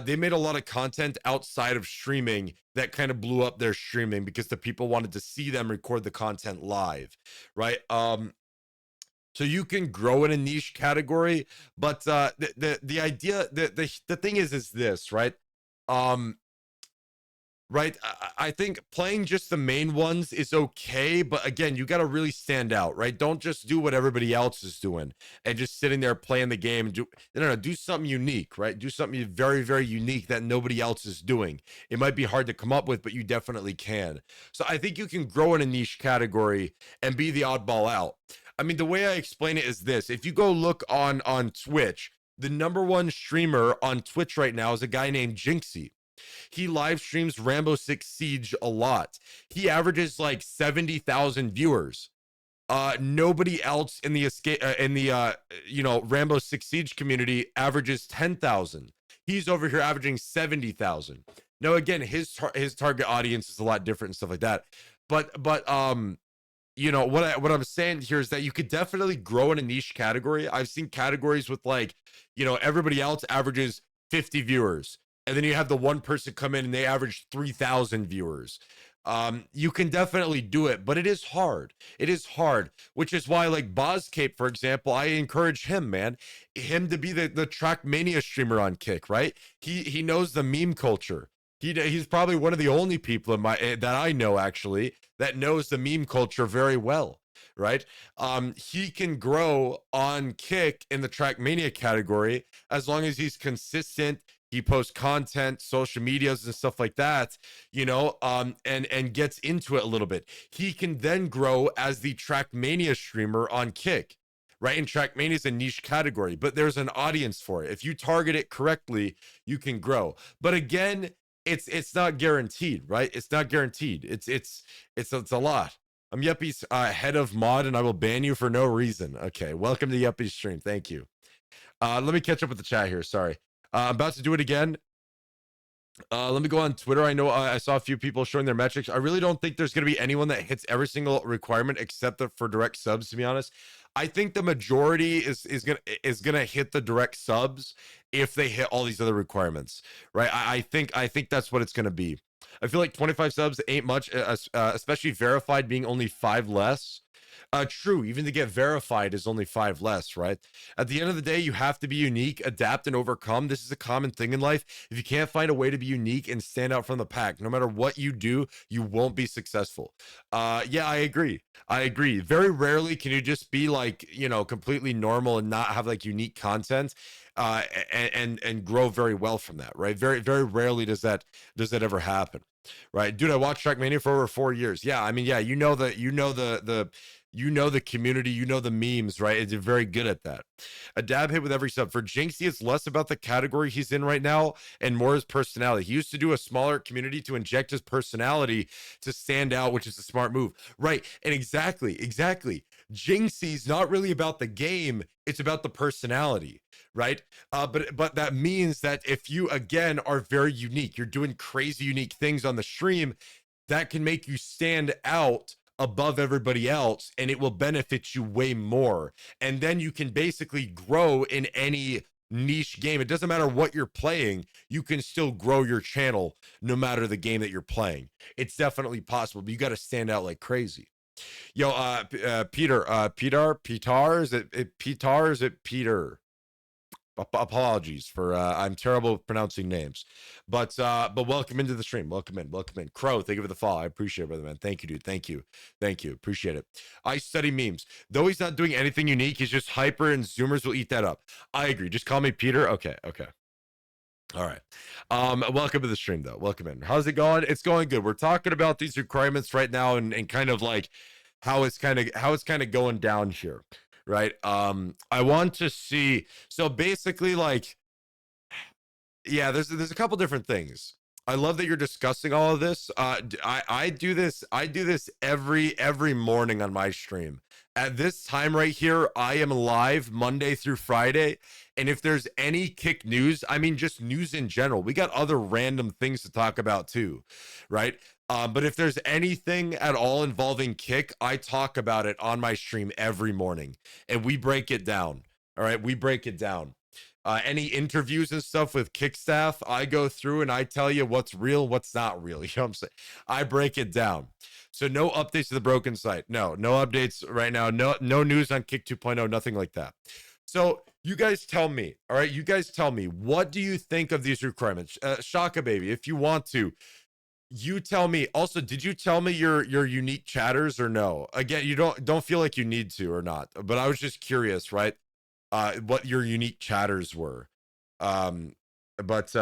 They made a lot of content outside of streaming that kind of blew up their streaming because the people wanted to see them record the content live, right? So you can grow in a niche category, but the idea, the thing is this, right? Um, right. I think playing just the main ones is okay, but again, you got to really stand out, right? Don't just do what everybody else is doing and just sitting there playing the game. And do something unique, right? Do something very, very unique that nobody else is doing. It might be hard to come up with, but you definitely can. So I think you can grow in a niche category and be the oddball out. I mean, the way I explain it is this: if you go look on Twitch, the number one streamer on Twitch right now is a guy named Jinxie. He live streams Rainbow Six Siege a lot. He averages like 70,000 viewers. Nobody else in the Rainbow Six Siege community averages 10,000. He's over here averaging 70,000. Now again, his target audience is a lot different and stuff like that. But what I'm saying here is that you could definitely grow in a niche category. I've seen categories with like, everybody else averages 50 viewers, and then you have the one person come in and they average 3,000 viewers. You can definitely do it, but it is hard. It is hard, which is why, like Bozcape, for example, I encourage him, man, him to be the Trackmania streamer on Kick, right? He knows the meme culture. He's probably one of the only people that I know actually that knows the meme culture very well, right? He can grow on Kick in the Trackmania category as long as he's consistent. He posts content, social medias and stuff like that, and gets into it a little bit. He can then grow as the Trackmania streamer on Kick, right? And Trackmania is a niche category, but there's an audience for it. If you target it correctly, you can grow. But again, it's not guaranteed, right? It's not guaranteed. It's a lot. I'm Yuppy's head of mod, and I will ban you for no reason. Okay, welcome to Yuppy's stream. Thank you. Let me catch up with the chat here. Sorry. I'm about to do it again. Let me go on Twitter. I know I saw a few people showing their metrics. I really don't think there's going to be anyone that hits every single requirement except for direct subs, to be honest. I think the majority is gonna hit the direct subs if they hit all these other requirements, right? I think that's what it's gonna be. I feel like 25 subs ain't much, especially verified being only 5 less. True, even to get verified is only 5 less, right? At the end of the day, you have to be unique, adapt, and overcome. This is a common thing in life. If you can't find a way to be unique and stand out from the pack, no matter what you do, you won't be successful. Yeah, I agree. I agree. Very rarely can you just be like, completely normal and not have like unique content, and grow very well from that, right? Very, very rarely does that ever happen, right? Dude, I watched Trackmania for over 4 years. Yeah, I mean, yeah, the community, the memes, right? It's very good at that. A dab hit with every sub. For Jinxie, it's less about the category he's in right now and more his personality. He used to do a smaller community to inject his personality to stand out, which is a smart move. Right. And exactly. Jinxie's not really about the game, it's about the personality, right? But that means that if you again are very unique, you're doing crazy unique things on the stream, that can make you stand out above everybody else, and it will benefit you way more. And then you can basically grow in any niche game. It doesn't matter what you're playing, you can still grow your channel no matter the game that you're playing. It's definitely possible, but you got to stand out like crazy. Yo, Peter, is it Peter? Apologies for I'm terrible with pronouncing names, but welcome into the stream. Welcome in. Crow, thank you for the follow. I appreciate it, brother man. Thank you, dude. Thank you. Appreciate it. I study memes. Though he's not doing anything unique, he's just hyper, and Zoomers will eat that up. I agree. Just call me Peter. Okay. All right. Welcome to the stream though. Welcome in. How's it going? It's going good. We're talking about these requirements right now, and kind of like how it's kind of going down here, right? I want to see, so basically, like, yeah, there's a couple different things. I love that you're discussing all of this. I do this every morning on my stream. At this time right here, I am live Monday through Friday. And if there's any kick news, I mean, just news in general, we got other random things to talk about too, right? But if there's anything at all involving kick, I talk about it on my stream every morning, and we break it down. All right, we break it down. Any interviews and stuff with kick staff, I go through and I tell you what's real, what's not real. You know what I'm saying? I break it down. So no updates to the broken site. No updates right now. No news on Kick 2.0, nothing like that. So you guys tell me, all right? You guys tell me, what do you think of these requirements? Shaka baby, if you want to, you tell me. Also, did you tell me your unique chatters or no? Again, you don't feel like you need to or not, but I was just curious, right? What your unique chatters were. But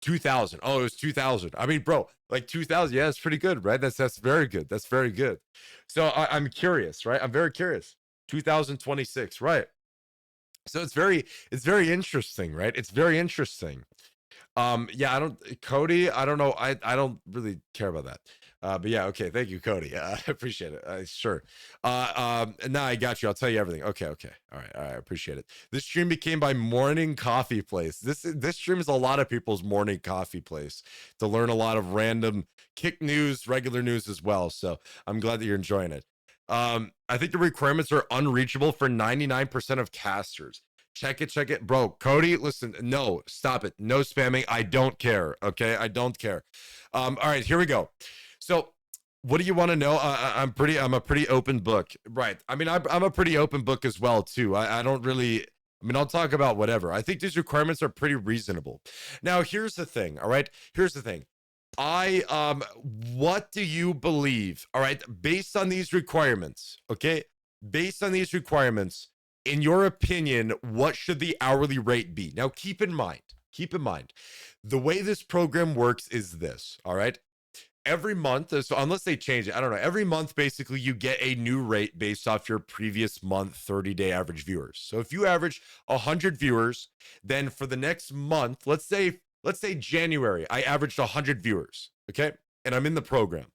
2000. Oh, it was 2000. I mean, bro, like 2000. Yeah, it's pretty good, right? That's very good. That's very good. So I'm curious, right? I'm very curious. 2026, right? So it's very interesting, right? It's very interesting. Yeah, Cody, I don't know. I don't really care about that. But yeah, okay. Thank you, Cody. I appreciate it. Sure. Now I got you. I'll tell you everything. Okay. All right. I appreciate it. This stream became my morning coffee place. This stream is a lot of people's morning coffee place to learn a lot of random kick news, regular news as well. So I'm glad that you're enjoying it. I think the requirements are unreachable for 99% of casters. Check it, bro. Cody, listen, no, stop it. No spamming. I don't care. Okay, I don't care. All right, here we go. So, what do you want to know? I'm a pretty open book, right? I mean, I'm a pretty open book as well too. I don't really. I mean, I'll talk about whatever. I think these requirements are pretty reasonable. Now, here's the thing. All right, here's the thing. What do you believe? All right, based on these requirements, okay, based on these requirements, in your opinion, what should the hourly rate be? Now, keep in mind, the way this program works is this, all right? Every month, so unless they change it, I don't know, every month, basically, you get a new rate based off your previous month 30-day average viewers. So if you average 100 viewers, then for the next month, let's say January, I averaged 100 viewers, okay? And I'm in the program.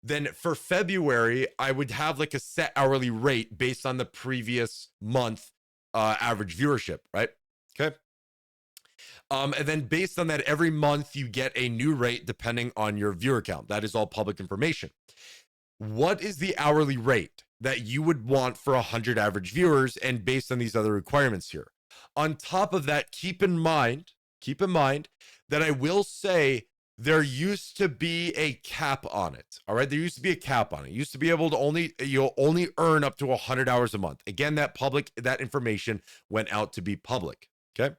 Then for February, I would have like a set hourly rate based on the previous month average viewership, right? Okay. And then based on that, every month you get a new rate depending on your viewer count. That is all public information. What is the hourly rate that you would want for 100 average viewers, and based on these other requirements here? On top of that, keep in mind that I will say there used to be a cap on it. All right, there used to be a cap on it. You used to be able to you'll only earn up to 100 hours a month. Again, that information went out to be public. Okay.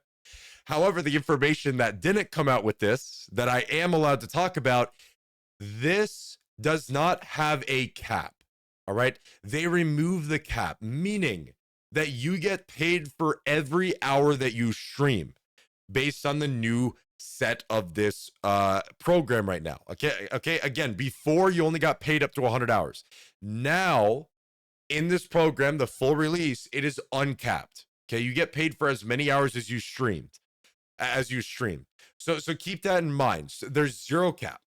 However, the information that didn't come out with this, that I am allowed to talk about, this does not have a cap. All right, they remove the cap, meaning that you get paid for every hour that you stream based on the new set of this program right now. Okay. Again, before you only got paid up to 100 hours. Now, in this program, the full release, it is uncapped. Okay, you get paid for as many hours as you stream. So keep that in mind. So there's zero cap.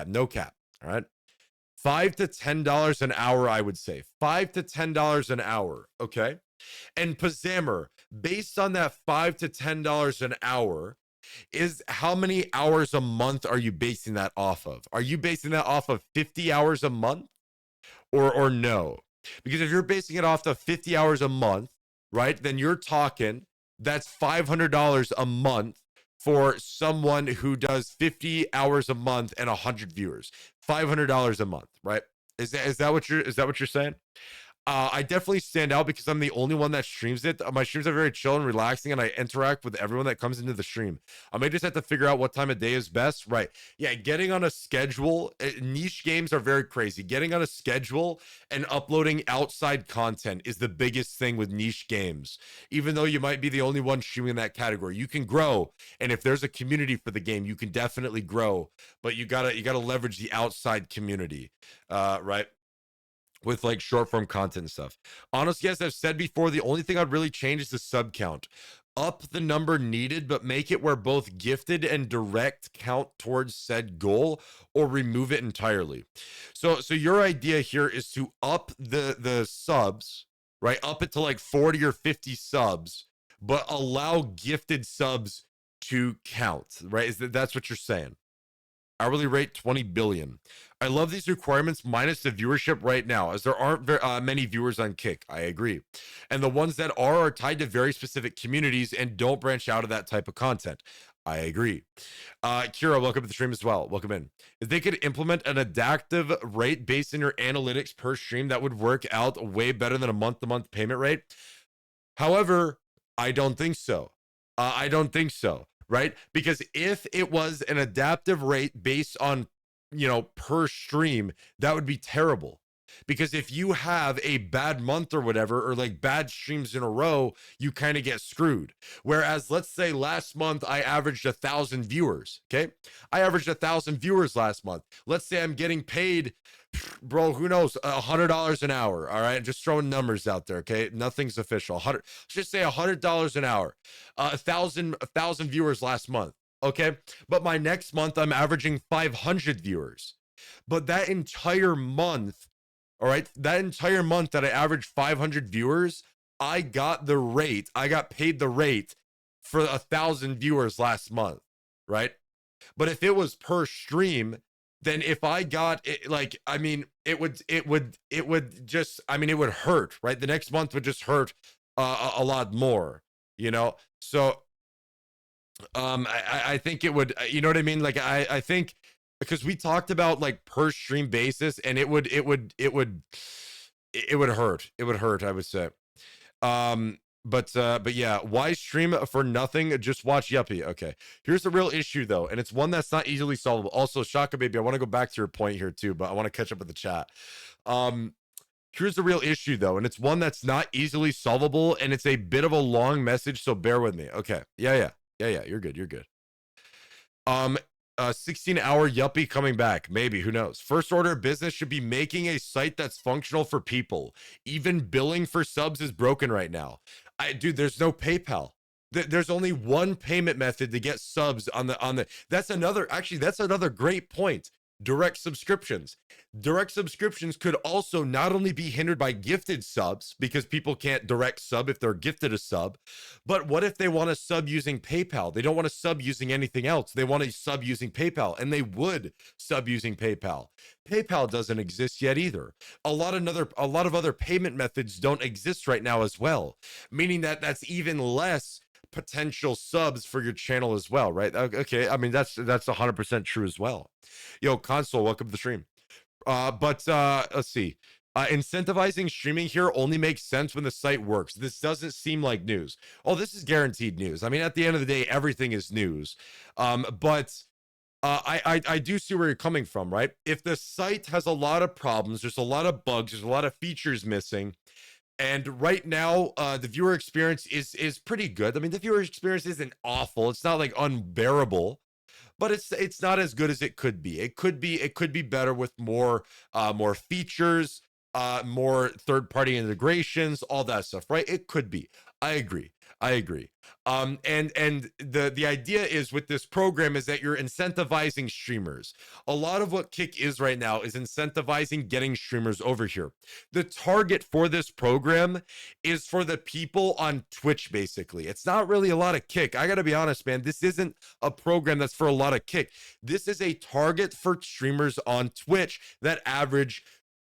No cap. All right. $5 to $10 an hour, I would say. $5 to $10 an hour. Okay. And Pazammer, based on that $5 to $10 an hour, is how many hours a month are you basing that off of? Are you basing that off of 50 hours a month or no? Because if you're basing it off of 50 hours a month, right, then you're talking that's $500 a month for someone who does 50 hours a month and 100 viewers. $500 a month, right? Is that what you're saying? I definitely stand out because I'm the only one that streams it. My streams are very chill and relaxing, and I interact with everyone that comes into the stream. I may just have to figure out what time of day is best. Right. Yeah, getting on a schedule, niche games are very crazy. Getting on a schedule and uploading outside content is the biggest thing with niche games. Even though you might be the only one streaming in that category, you can grow. And if there's a community for the game, you can definitely grow. But you gotta leverage the outside community, right? With like short form content and stuff. Honestly, as I've said before, the only thing I'd really change is the sub count. Up the number needed, but make it where both gifted and direct count towards said goal, or remove it entirely. So your idea here is to up the subs, right? Up it to like 40 or 50 subs, but allow gifted subs to count, right? That's what you're saying? Hourly rate 20 billion. I love these requirements minus the viewership right now, as there aren't many viewers on Kick. I agree. And the ones that are tied to very specific communities and don't branch out of that type of content. I agree. Kira, welcome to the stream as well. Welcome in. If they could implement an adaptive rate based on your analytics per stream, that would work out way better than a month-to-month payment rate. However, I don't think so. I don't think so. Right? Because if it was an adaptive rate based on, per stream, that would be terrible. Because if you have a bad month or whatever, or like bad streams in a row, you kind of get screwed. Whereas, let's say last month I averaged 1,000 viewers. Okay. I averaged 1,000 viewers last month. Let's say I'm getting paid, bro, who knows, $100 an hour. All right. Just throwing numbers out there. Okay. Nothing's official. Let's just say $100 an hour, 1,000 viewers last month. Okay. But my next month, I'm averaging 500 viewers. But that entire month, all right, that entire month that I averaged 500 viewers, I got paid the rate for 1,000 viewers last month, right? But if it was per stream, then if I got it, it would just, it would hurt, right? The next month would just hurt a lot more, So, I think it would, you know what I mean? Like, I think, because we talked about like per stream basis, and it would hurt. It would hurt, I would say. But yeah, why stream for nothing? Just watch Yuppy. Okay. Here's the real issue though, and it's one that's not easily solvable. Also, Shaka baby, I want to go back to your point here too, but I want to catch up with the chat. Here's the real issue though, and it's one that's not easily solvable, and it's a bit of a long message, so bear with me. Okay. Yeah. You're good. 16-hour Yuppy coming back. Maybe, who knows? First order of business should be making a site that's functional for people. Even billing for subs is broken right now. Dude, there's no PayPal. There's only one payment method to get subs on the. That's another great point. Direct subscriptions. Direct subscriptions could also not only be hindered by gifted subs, because people can't direct sub if they're gifted a sub, but what if they want to sub using PayPal? They don't want to sub using anything else. They want to sub using PayPal, and they would sub using PayPal. PayPal doesn't exist yet either. A lot of other payment methods don't exist right now as well, meaning that that's even less potential subs for your channel as well, right? Okay, that's 100% true as well. Yo, Console, welcome to the stream. But let's see. Incentivizing streaming here only makes sense when the site works. This doesn't seem like news. Oh, this is guaranteed news. At the end of the day, everything is news. But I do see where you're coming from, right? If the site has a lot of problems, there's a lot of bugs, there's a lot of features missing, and right now, the viewer experience is pretty good. The viewer experience isn't awful. It's not like unbearable, but it's not as good as it could be. It could be better with more features, more third-party integrations, all that stuff, right? It could be. I agree. And the idea is with this program is that you're incentivizing streamers. A lot of what Kick is right now is incentivizing getting streamers over here. The target for this program is for the people on Twitch, basically. It's not really a lot of Kick. I gotta be honest, man. This isn't a program that's for a lot of Kick. This is a target for streamers on Twitch that average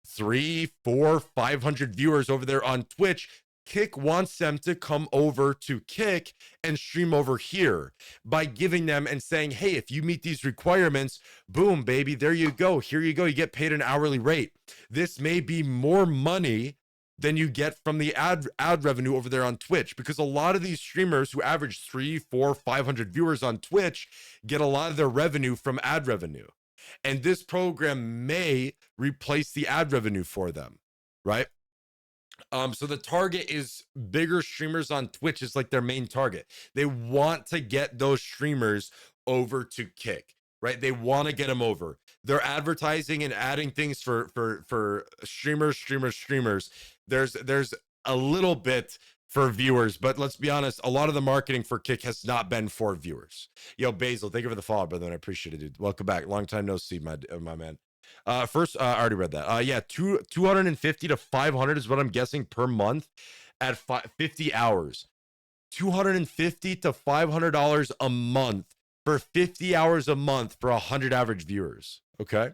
300, 400, 500 viewers over there on Twitch. Kick wants them to come over to Kick and stream over here by giving them and saying, hey, if you meet these requirements, boom, baby, there you go. Here you go. You get paid an hourly rate. This may be more money than you get from the ad revenue over there on Twitch, because a lot of these streamers who average 3, 4, 500 viewers on Twitch get a lot of their revenue from ad revenue. And this program may replace the ad revenue for them, right? So the target is bigger streamers on Twitch is like their main target. They want to get those streamers over to Kick, right? They want to get them over. They're advertising and adding things for streamers. There's a little bit for viewers, but let's be honest, a lot of the marketing for Kick has not been for viewers. Yo, Basil, thank you for the follow, brother. I appreciate it, dude. Welcome back. Long time no see, my man. First, I already read that. Yeah, 250 to 500 is what I'm guessing per month at 50 hours. 250 to $500 a month for 50 hours a month for 100 average viewers. Okay.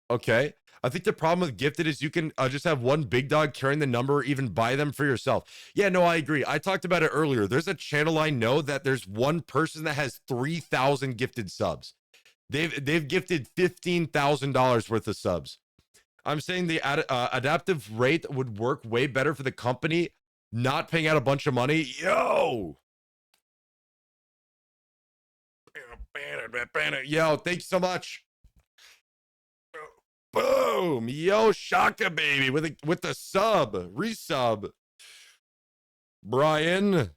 Okay. I think the problem with gifted is you can just have one big dog carrying the number or even buy them for yourself. Yeah, no, I agree. I talked about it earlier. There's a channel I know that there's one person that has 3,000 gifted subs. They've gifted $15,000 worth of subs. I'm saying the adaptive rate would work way better for the company, not paying out a bunch of money. Yo, thank you so much. Boom, yo, Shaka baby with the sub resub. Brian,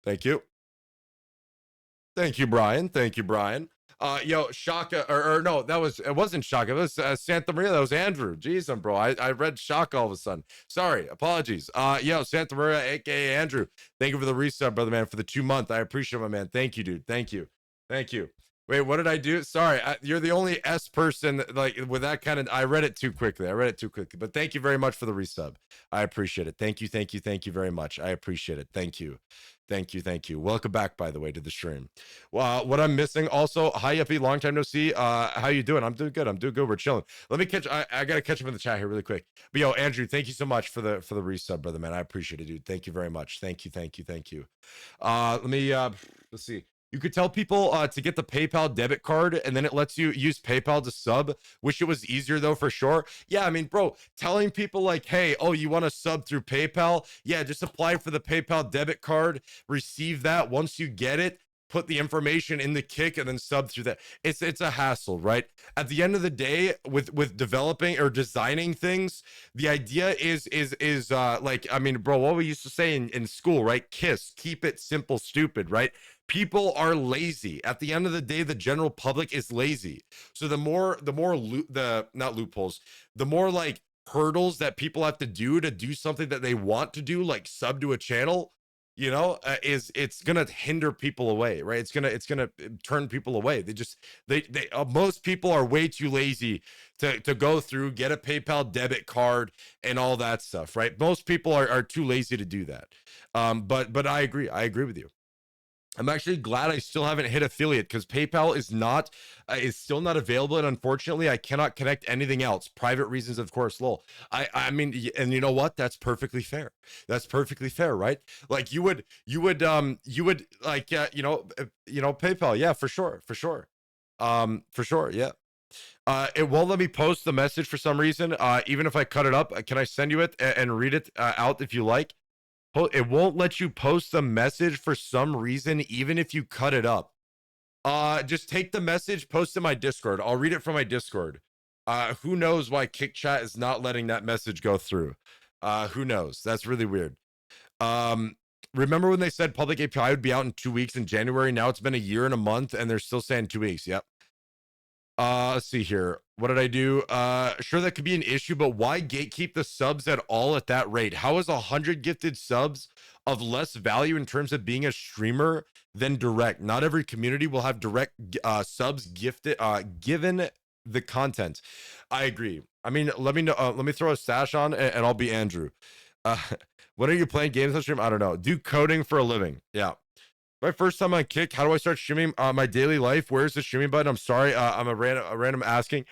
thank you. Thank you, Brian. Thank you, Brian. Yo, Shaka, or no, it wasn't Shaka. It was Santa Maria. That was Andrew. Jeez, bro. I read Shaka all of a sudden. Sorry, apologies. Yo, Santa Maria, aka Andrew. Thank you for the resub, brother, man, for the 2 month. I appreciate it, my man. Thank you, dude. Thank you. Thank you. Wait, what did I do? Sorry, you're the only S person like with that kind of. I read it too quickly. But thank you very much for the resub. I appreciate it. Thank you very much. I appreciate it. Thank you. Welcome back, by the way, to the stream. What I'm missing also, hi Yuppy, long time no see. How you doing? I'm doing good. We're chilling. Let me catch. I gotta catch up in the chat here really quick. But yo, Andrew, thank you so much for the resub, brother, man. I appreciate it, dude. Thank you very much. Thank you. Let me let's see. You could tell people to get the PayPal debit card, and then it lets you use PayPal to sub. Wish it was easier though, for sure. Yeah, I mean, bro, telling people like, hey, oh, you want to sub through PayPal? Yeah, just apply for the PayPal debit card, receive that. Once you get it, put the information in the Kick and then sub through that. It's a hassle, right? At the end of the day, with developing or designing things, the idea is like, I mean, bro, what we used to say in school, right? KISS, keep it simple, stupid, right? People are lazy. At the end of the day, the general public is lazy. So the more not loopholes, the more like hurdles that people have to do something that they want to do, like sub to a channel, you know, it's gonna hinder people away, right? It's gonna turn people away. Most people are way too lazy to go through, get a PayPal debit card and all that stuff, right? Most people are too lazy to do that. But I agree with you. I'm actually glad I still haven't hit affiliate, because PayPal is still not available, and unfortunately I cannot connect anything else. Private reasons, of course. Lol. I mean, and you know what? That's perfectly fair. Right? Like you would like PayPal. Yeah, for sure. Yeah. It won't let me post the message for some reason. Even if I cut it up, can I send you it and read it out if you like? It won't let you post the message for some reason, even if you cut it up. Just take the message, post it in my Discord. I'll read it from my Discord. Who knows why Kick Chat is not letting that message go through? Who knows? That's really weird. Remember when they said public API would be out in 2 weeks in January? Now it's been a year and a month, and they're still saying 2 weeks. Yep. Let's see here. What did I do? Sure, that could be an issue, but why gatekeep the subs at all at that rate? How is 100 gifted subs of less value in terms of being a streamer than direct? Not every community will have direct subs gifted given the content. I agree. I mean, let me throw a stash on and I'll be Andrew. When are you playing games on stream? I don't know. Do coding for a living. Yeah. My first time on Kick. How do I start streaming my daily life? Where's the streaming button? I'm sorry. I'm a random asking.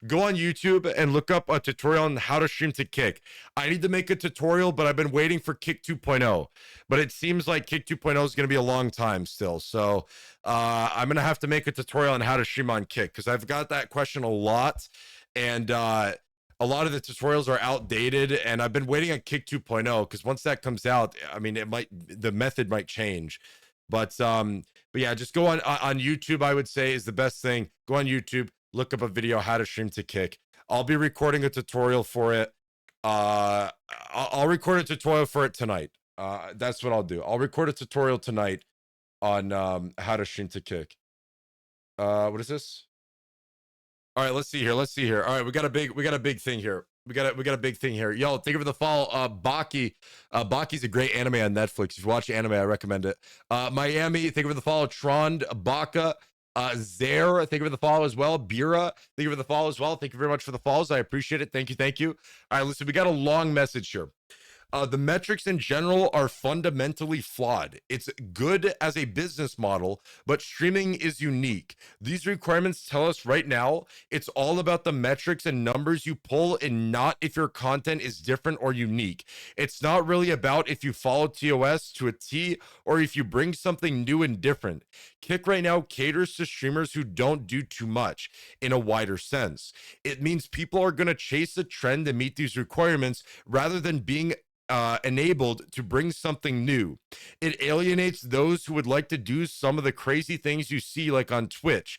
Go on YouTube and look up a tutorial on how to stream to Kick. I need to make a tutorial, but I've been waiting for Kick 2.0. But it seems like Kick 2.0 is going to be a long time still. So I'm going to have to make a tutorial on how to stream on Kick, because I've got that question a lot. And a lot of the tutorials are outdated, and I've been waiting on Kick 2.0 because once that comes out, I mean, the method might change. But yeah, just go on YouTube. I would say is the best thing. Go on YouTube, look up a video how to stream to Kick. I'll be recording a tutorial for it. I'll record a tutorial for it tonight. That's what I'll do. I'll record a tutorial tonight on how to stream to Kick. What is this? All right, let's see here. Let's see here. All right, we got a big thing here. We got a big thing here. Yo, thank you for the follow. Baki. Baki's a great anime on Netflix. If you watch anime, I recommend it. Miami, thank you for the follow. Trond, Baka, Zare, thank you for the follow as well. Bira, thank you for the follow as well. Thank you very much for the follows. I appreciate it. Thank you, thank you. All right, listen, we got a long message here. The metrics in general are fundamentally flawed. It's good as a business model, but streaming is unique. These requirements tell us right now it's all about the metrics and numbers you pull and not if your content is different or unique. It's not really about if you follow TOS to a T or if you bring something new and different. Kick right now caters to streamers who don't do too much in a wider sense. It means people are going to chase a trend to meet these requirements rather than being enabled to bring something new. It alienates those who would like to do some of the crazy things you see like on Twitch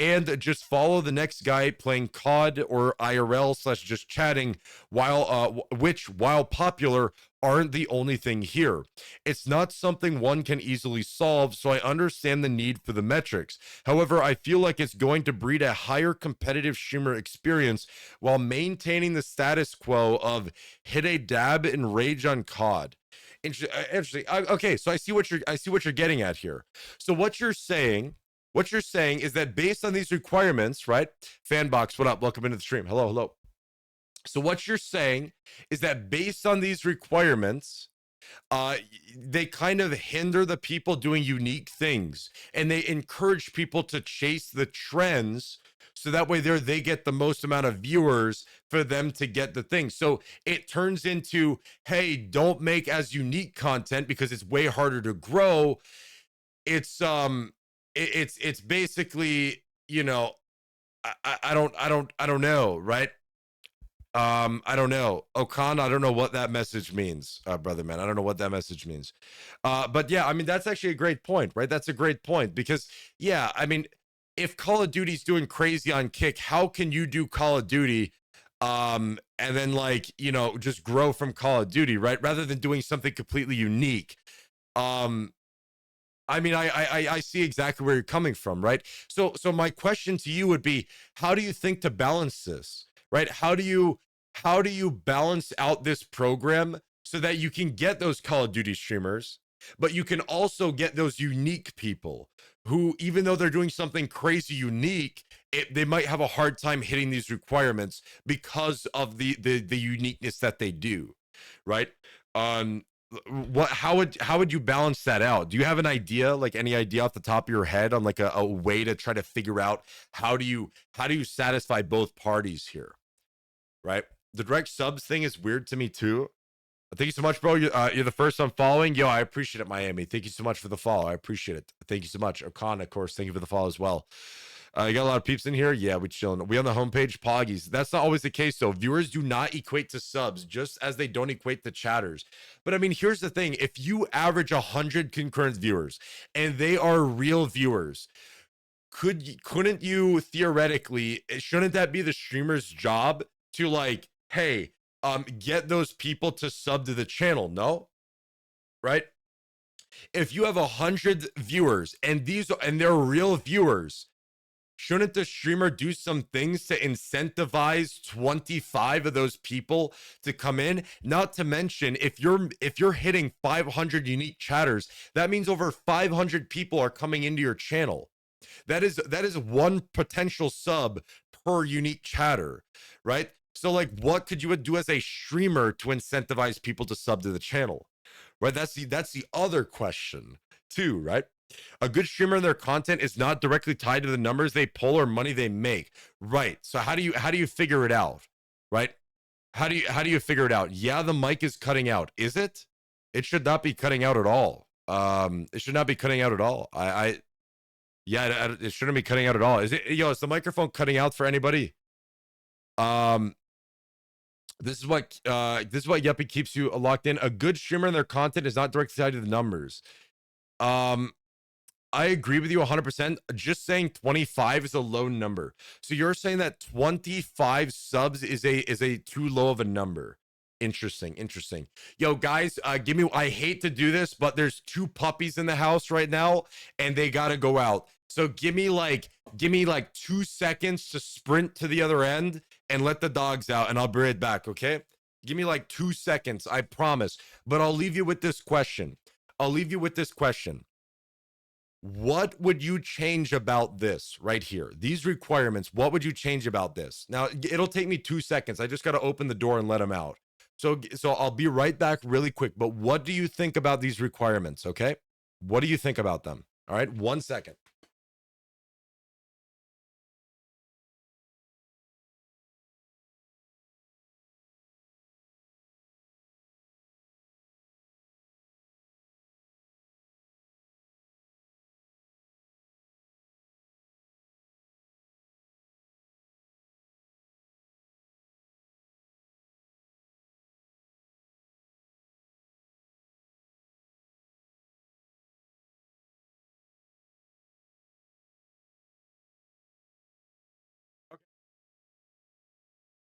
and just follow the next guy playing COD or IRL / just chatting, while popular aren't the only thing here. It's not something one can easily solve, so I understand the need for the metrics. However, I feel like it's going to breed a higher competitive streamer experience while maintaining the status quo of hit a dab and rage on COD. Interesting. Okay, so I see what you're getting at here. So what you're saying is that based on these requirements, right? Fanbox, what up? Welcome into the stream. Hello. So what you're saying is that based on these requirements, they kind of hinder the people doing unique things, and they encourage people to chase the trends, so that way they get the most amount of viewers for them to get the thing. So it turns into, hey, don't make as unique content because it's way harder to grow. It's basically, you know, I don't know, right? I don't know. Okan, I don't know what that message means, brother man. I don't know what that message means. But yeah, I mean, that's actually a great point, right? That's a great point because, yeah, I mean, if Call of Duty's doing crazy on Kick, how can you do Call of Duty and then, like, you know, just grow from Call of Duty, right? Rather than doing something completely unique. I mean, I see exactly where you're coming from, right? So my question to you would be, how do you think to balance this, right? How do you balance out this program so that you can get those Call of Duty streamers, but you can also get those unique people who, even though they're doing something crazy unique, they might have a hard time hitting these requirements because of the uniqueness that they do, right? How would you balance that out? Do you have an idea, like any idea off the top of your head on like a way to try to figure out how do you satisfy both parties here, right? The direct subs thing is weird to me too. Thank you so much, bro. You're the first I'm following. Yo, I appreciate it, Miami. Thank you so much for the follow. I appreciate it. Thank you so much. Okan, of course, thank you for the follow as well. You got a lot of peeps in here. Yeah, we chilling. We on the homepage, Poggies. That's not always the case, though. Viewers do not equate to subs, just as they don't equate to chatters. But I mean, here's the thing: if you average 100 concurrent viewers, and they are real viewers, couldn't you theoretically? Shouldn't that be the streamer's job to, like, hey, get those people to sub to the channel? No, right? If you have 100 viewers and they're real viewers, shouldn't the streamer do some things to incentivize 25 of those people to come in? Not to mention, if you're hitting 500 unique chatters, that means over 500 people are coming into your channel. That is one potential sub per unique chatter, right? So, like, what could you do as a streamer to incentivize people to sub to the channel, right? That's the other question too, right? A good streamer and their content is not directly tied to the numbers they pull or money they make, right? So how do you figure it out, right? How do you figure it out? Yeah, the mic is cutting out. Is it? It should not be cutting out at all. It should not be cutting out at all. Yeah, it shouldn't be cutting out at all. Is it? Yo, is the microphone cutting out for anybody? This is what Yuppy keeps you locked in. A good streamer and their content is not directly tied to the numbers. I agree with you 100%. Just saying 25 is a low number. So you're saying that 25 subs is a too low of a number. Interesting, interesting. Yo, guys, give me. I hate to do this, but there's two puppies in the house right now, and they gotta go out. So give me like 2 seconds to sprint to the other end and let the dogs out, and I'll be right back. Okay? Give me like 2 seconds, I promise. But I'll leave you with this question. I'll leave you with this question. What would you change about this right here? These requirements, what would you change about this? Now, it'll take me 2 seconds. I just got to open the door and let them out. So I'll be right back really quick. But what do you think about these requirements? Okay. What do you think about them? All right. 1 second.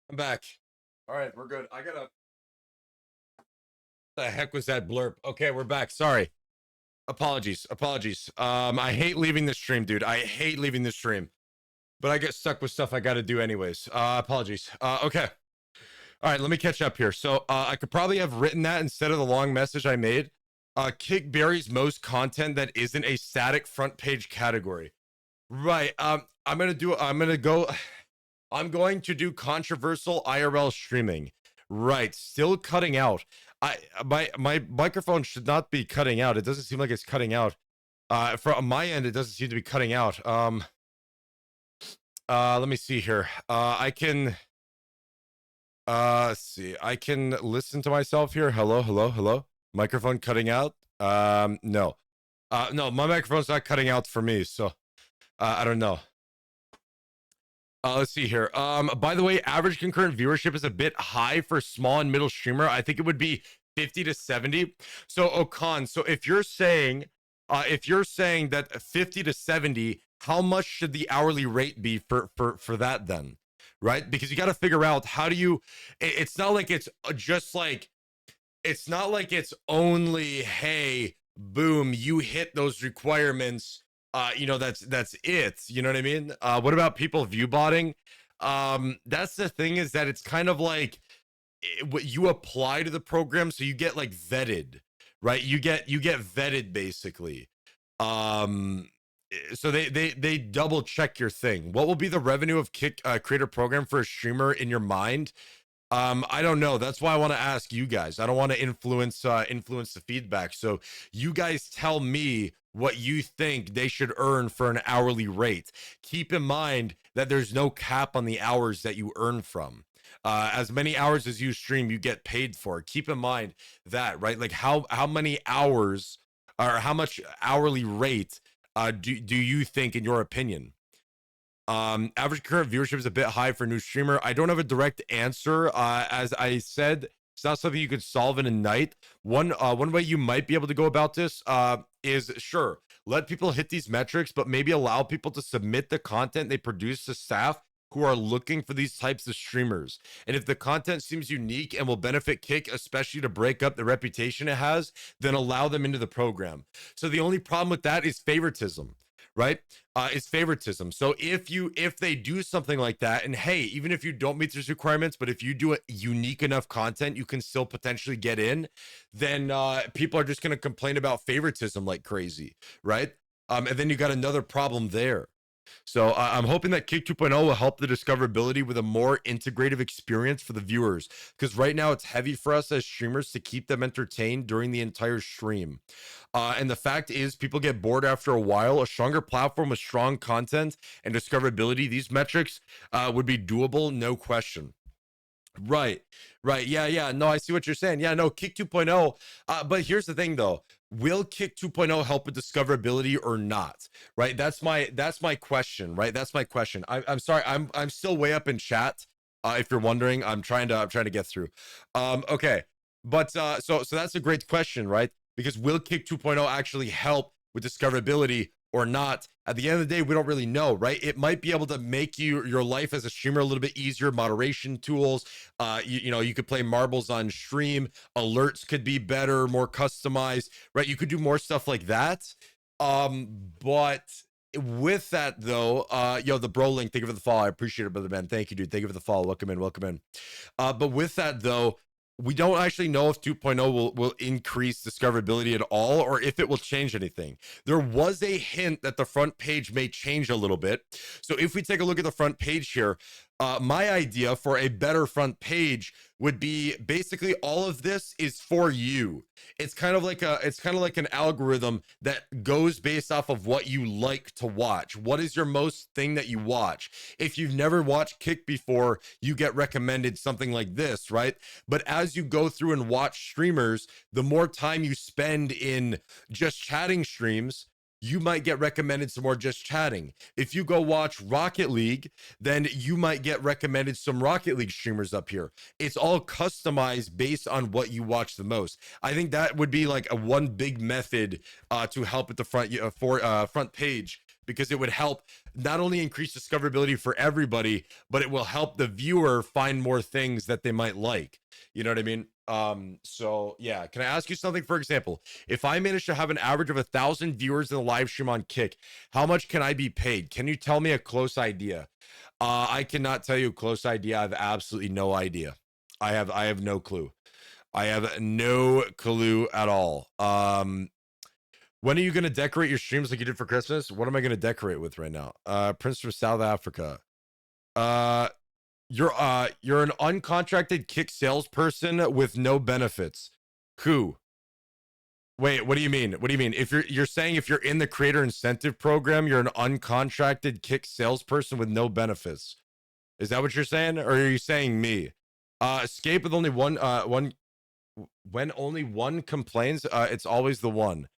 I'm back. All right. We're good. I got to. The heck was that blurb? Okay. We're back. Sorry. Apologies. Apologies. I hate leaving the stream, dude. I hate leaving the stream, but I get stuck with stuff I got to do anyways. Apologies. Okay. All right, let me catch up here. So I could probably have written that instead of the long message I made. Kick buries most content that isn't a static front page category. Right. I'm going to do controversial IRL streaming. Right. Still cutting out. My microphone should not be cutting out. It doesn't seem like it's cutting out. From my end, it doesn't seem to be cutting out. Let me see here. I can let's see. I can listen to myself here. Hello, hello, hello. Microphone cutting out? No. No, my microphone's not cutting out for me, so I don't know. Let's see here. By the way, average concurrent viewership is a bit high for small and middle streamer. I think it would be 50 to 70. So Okan, so if you're saying that 50 to 70, how much should the hourly rate be for that then? Right? Because you got to figure out how do you it's not like it's just like it's not like it's only hey boom you hit those requirements that's it, you know what I mean? What about people view botting? That's the thing, is that it's kind of like what you apply to the program, so you get like vetted, right? You get vetted basically. So they double check your thing. What will be the revenue of kick creator program for a streamer in your mind? I don't know. That's why I want to ask you guys. I don't want to influence the feedback. So you guys tell me what you think they should earn for an hourly rate. Keep in mind that there's no cap on the hours that you earn from. As many hours as you stream, you get paid for. Keep in mind that, right? Like how many hours or how much hourly rate do you think, in your opinion? Average current viewership is a bit high for a new streamer. I don't have a direct answer. As I said, it's not something you could solve in a night. One way you might be able to go about this is, sure, let people hit these metrics, but maybe allow people to submit the content they produce to staff who are looking for these types of streamers. And if the content seems unique and will benefit Kick, especially to break up the reputation it has, then allow them into the program. So the only problem with that is favoritism, right? Is favoritism. So if they do something like that, and hey, even if you don't meet those requirements, but if you do a unique enough content, you can still potentially get in, then people are just going to complain about favoritism like crazy, right? And then you got another problem there. So I'm hoping that Kick 2.0 will help the discoverability with a more integrative experience for the viewers, because right now it's heavy for us as streamers to keep them entertained during the entire stream. And the fact is, people get bored after a while. A stronger platform with strong content and discoverability, these metrics would be doable, no question. Right. Yeah. No, I see what you're saying. Yeah, no, Kick 2.0. But here's the thing though. Will Kick 2.0 help with discoverability or not? Right. That's my question. Right. That's my question. I'm sorry. I'm still way up in chat. If you're wondering, I'm trying to get through. Okay, but so that's a great question, right? Because will Kick 2.0 actually help with discoverability or not? At the end of the day, we don't really know, right? It might be able to make your life as a streamer a little bit easier. Moderation tools, you know, you could play marbles on stream. Alerts could be better, more customized, right? You could do more stuff like that. But with that though, yo, the bro link, thank you for the follow. I appreciate it, brother man. Thank you, dude. Thank you for the follow. Welcome in, welcome in. But with that though, we don't actually know if 2.0 will increase discoverability at all, or if it will change anything. There was a hint that the front page may change a little bit. So if we take a look at the front page here, my idea for a better front page would be basically all of this is for you. It's kind of like an algorithm that goes based off of what you like to watch. What is your most thing that you watch? If you've never watched Kick before, you get recommended something like this, right? But as you go through and watch streamers, the more time you spend in just chatting streams, you might get recommended some more just chatting. If you go watch Rocket League, then you might get recommended some Rocket League streamers up here. It's all customized based on what you watch the most. I think that would be like a one big method to help at the front page, because it would help not only increase discoverability for everybody, but it will help the viewer find more things that they might like. You know what I mean? So yeah, can I ask you something? For example, if I manage to have an average of 1,000 viewers in the live stream on Kick, how much can I be paid? Can you tell me a close idea? I cannot tell you a close idea. I have absolutely no idea. I have no clue. I have no clue at all. When are you going to decorate your streams like you did for Christmas? What am I going to decorate with right now? Prince from South Africa. You're an uncontracted Kick salesperson with no benefits. Who? Wait, what do you mean? What do you mean? If you're saying if you're in the creator incentive program, you're an uncontracted Kick salesperson with no benefits. Is that what you're saying? Or are you saying me? Escape with only one when only one complains, it's always the one.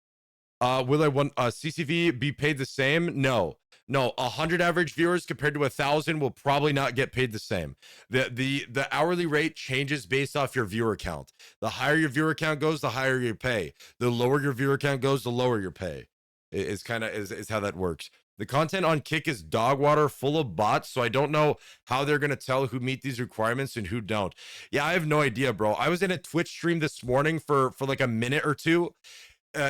Will I want CCV be paid the same? No, 100 average viewers compared to 1,000 will probably not get paid the same. The hourly rate changes based off your viewer count. The higher your viewer count goes, the higher your pay. The lower your viewer count goes, the lower your pay. Is kind of is how that works. The content on Kick is dog water, full of bots, so I don't know how they're going to tell who meet these requirements and who don't. Yeah, I have no idea, bro. I was in a Twitch stream this morning for like a minute or two.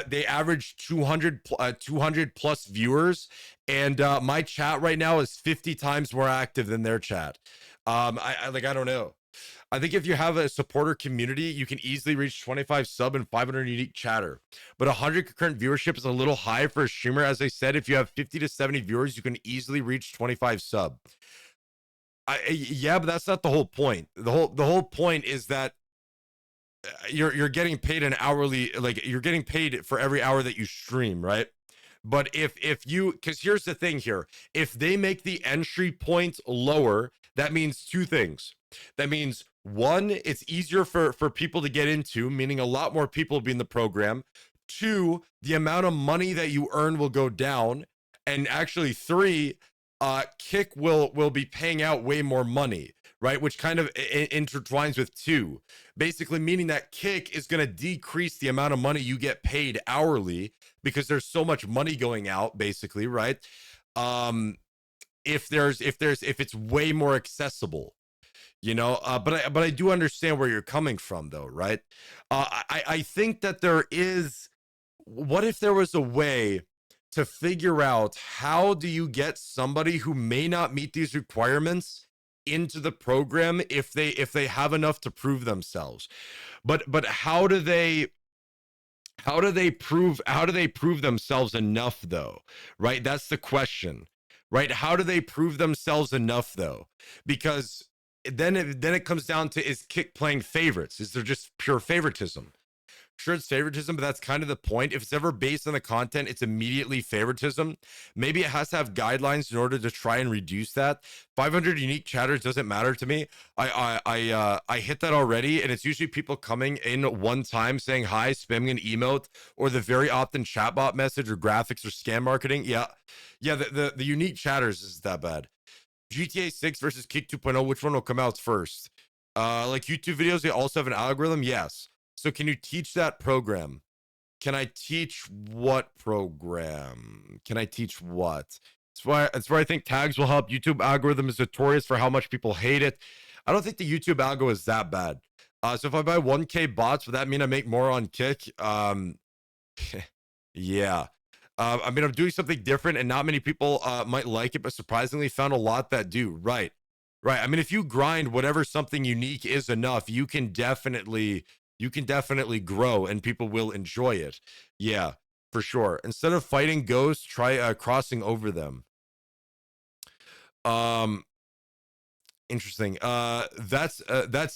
They averaged 200 plus viewers, and my chat right now is 50 times more active than their chat. I don't know. I think if you have a supporter community, you can easily reach 25 sub and 500 unique chatter. But 100 concurrent viewership is a little high for a streamer. As I said, if you have 50 to 70 viewers, you can easily reach 25 sub. Yeah, but that's not the whole point. The whole point is that you're getting paid an hourly, like you're getting paid for every hour that you stream, right? But if you, because here's the thing here, if they make the entry point lower, that means two things. That means one, it's easier for people to get into, meaning a lot more people will be in the program. Two, the amount of money that you earn will go down. And actually three, Kick will be paying out way more money, right? Which kind of intertwines with two, basically meaning that Kick is going to decrease the amount of money you get paid hourly because there's so much money going out, basically, right? If it's way more accessible, you know. But I do understand where you're coming from, though, right? I think that there is. What if there was a way to figure out how do you get somebody who may not meet these requirements into the program if they have enough to prove themselves? But how do they prove themselves enough, though? Right? That's the question. Right? How do they prove themselves enough, though? Because then it comes down to, is Kick playing favorites? Is there just pure favoritism? Sure, it's favoritism, but that's kind of the point. If it's ever based on the content, it's immediately favoritism. Maybe it has to have guidelines in order to try and reduce that. 500 unique chatters doesn't matter to me. I hit that already, and it's usually people coming in one time saying hi, spamming an emote, or the very often chatbot message or graphics or scam marketing. Yeah, the unique chatters is that bad. GTA 6 versus Kick 2.0, which one will come out first? Like YouTube videos, they also have an algorithm. Yes. So can you teach that program? Can I teach what program? Can I teach what? That's why I think tags will help. YouTube algorithm is notorious for how much people hate it. I don't think the YouTube algo is that bad. So if I buy 1K bots, would that mean I make more on Kick? Yeah. I mean, I'm doing something different, and not many people might like it, but surprisingly, found a lot that do. Right, right. I mean, if you grind whatever something unique is enough, you can definitely grow, and people will enjoy it. Yeah, for sure. Instead of fighting ghosts, try crossing over them. Interesting. That's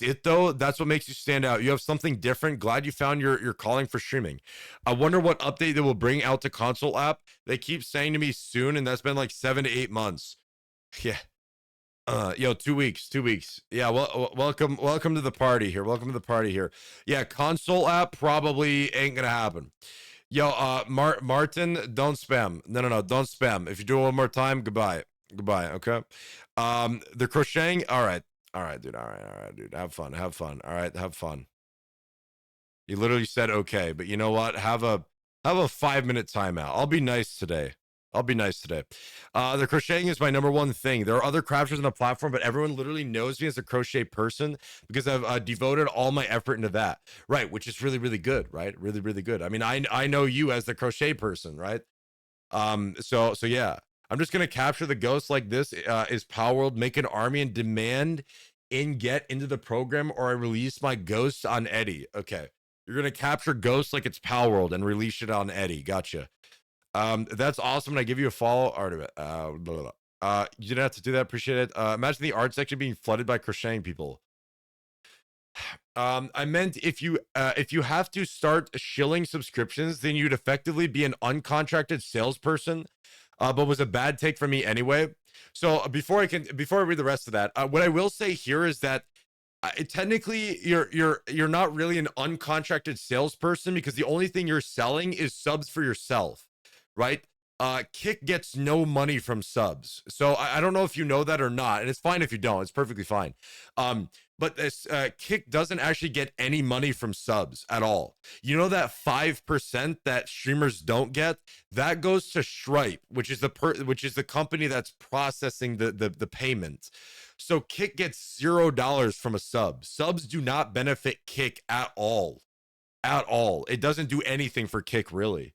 it though. That's what makes you stand out. You have something different. Glad you found your calling for streaming. I wonder what update they will bring out to console app. They keep saying to me soon, and that's been like 7 to 8 months. Yeah. Yo, 2 weeks, 2 weeks. Yeah, well, welcome to the party here. Welcome to the party here. Yeah, console app probably ain't gonna happen. Yo, Martin, don't spam. No, don't spam. If you do it one more time, goodbye. Goodbye. Okay. The crocheting. All right, dude. All right, dude. Have fun. All right, have fun. You literally said okay, but you know what? Have a 5 minute timeout. I'll be nice today. I'll be nice today. The crocheting is my number one thing. There are other crafters on the platform, but everyone literally knows me as a crochet person because I've devoted all my effort into that. Right, which is really, really good. Right, really, really good. I mean, I know you as the crochet person, right? So yeah, I'm just gonna capture the ghosts like this. Is Power World make an army and demand in get into the program, or I release my ghosts on Eddie? Okay, you're gonna capture ghosts like it's Power World and release it on Eddie. Gotcha. That's awesome. And I give you a follow art of it. Blah, blah, blah. You didn't have to do that. Appreciate it. Imagine the art section being flooded by crocheting people. I meant if you have to start shilling subscriptions, then you'd effectively be an uncontracted salesperson. But was a bad take for me anyway. So before I read the rest of that, what I will say here is that technically you're not really an uncontracted salesperson because the only thing you're selling is subs for yourself, right? Kick gets no money from subs, so I don't know if you know that or not, and it's fine if you don't. It's perfectly fine. But this Kick doesn't actually get any money from subs at all. You know that 5% that streamers don't get, that goes to Stripe, which is the company that's processing the payment. So Kick gets $0 from a sub. Subs do not benefit Kick at all. At all. It doesn't do anything for Kick, really.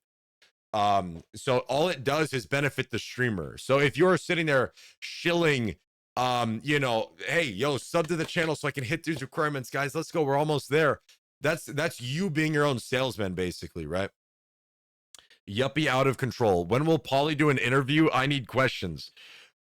So all it does is benefit the streamer. So if you're sitting there shilling, hey, yo, sub to the channel so I can hit these requirements, guys. Let's go. We're almost there. That's you being your own salesman, basically, right? Yuppy out of control. When will Polly do an interview? I need questions.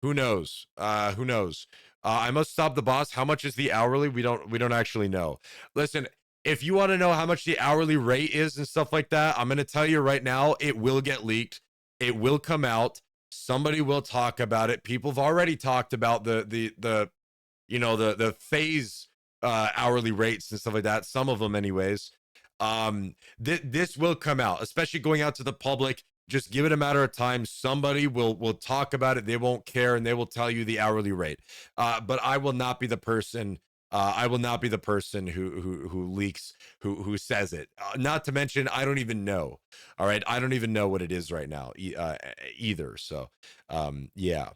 Who knows? Who knows? I must stop the boss. How much is the hourly? We don't actually know. Listen, if you want to know how much the hourly rate is and stuff like that, I'm gonna tell you right now, it will get leaked. It will come out. Somebody will talk about it. People have already talked about the phase hourly rates and stuff like that. Some of them, anyways. This will come out, especially going out to the public. Just give it a matter of time. Somebody will talk about it. They won't care, and they will tell you the hourly rate. But I will not be the person. I will not be the person who leaks, who says it. Not to mention, I don't even know. All right, I don't even know what it is right now either. So, yeah.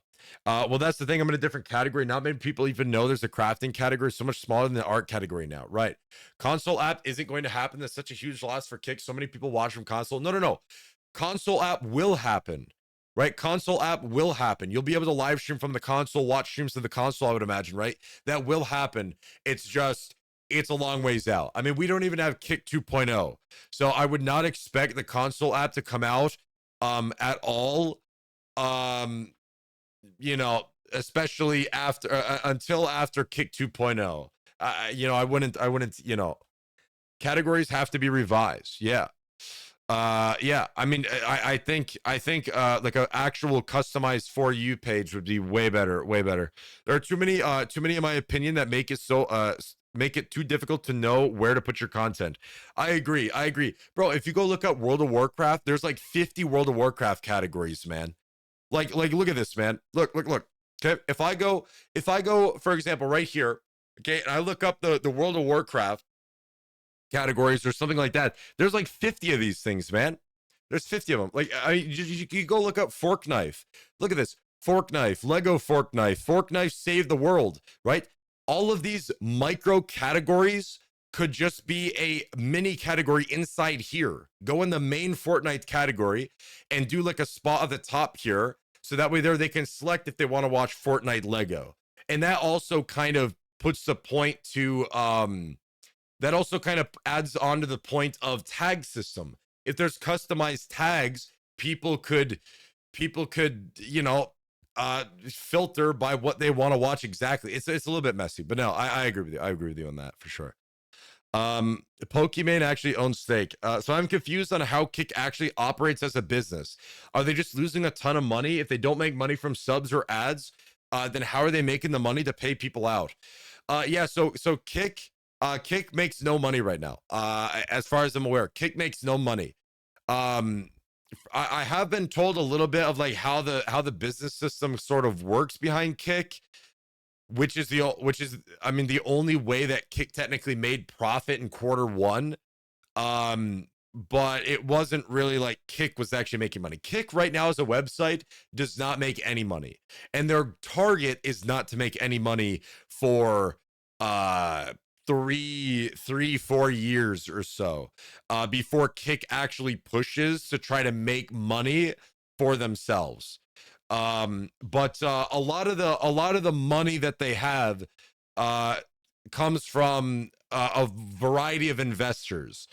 Well, that's the thing. I'm in a different category. Not many people even know there's a crafting category, so much smaller than the art category now. Right. Console app isn't going to happen. That's such a huge loss for Kick. So many people watch from console. No. Console app will happen. Right? Console app will happen. You'll be able to live stream from the console, watch streams to the console, I would imagine, right? That will happen. It's a long ways out. I mean, we don't even have Kick 2.0. So I would not expect the console app to come out at all. Especially after until after Kick 2.0. I wouldn't, categories have to be revised. Yeah. Yeah, I mean, I think like an actual customized for you page would be way better. There are too many in my opinion that make it too difficult to know where to put your content. I agree, bro. If you go look up World of Warcraft, there's like 50 World of Warcraft categories, man. Like look at this, man. Look. Okay, if I go, for example, right here, okay, and I look up the World of Warcraft categories or something like that, there's like 50 of these things, man. There's 50 of them. Like, you go look up fork knife. Look at this fork knife, Lego fork knife save the world, right? All of these micro categories could just be a mini category inside here. Go in the main Fortnite category and do like a spot at the top here. So that way there they can select if they want to watch Fortnite Lego. And that also kind of puts the point to that also kind of adds on to the point of tag system. If there's customized tags, people could filter by what they want to watch exactly. It's a little bit messy, but no, I agree with you. I agree with you on that for sure. Pokimane actually owns Stake. So I'm confused on how Kick actually operates as a business. Are they just losing a ton of money? If they don't make money from subs or ads, then how are they making the money to pay people out? Yeah, so Kick makes no money right now. As far as I'm aware, Kick makes no money. I have been told a little bit of like how the business system sort of works behind Kick, which is I mean the only way that Kick technically made profit in quarter one. But it wasn't really like Kick was actually making money. Kick right now as a website does not make any money, and their target is not to make any money for 4 years or so before Kick actually pushes to try to make money for themselves. But a lot of the money that they have comes from a variety of investors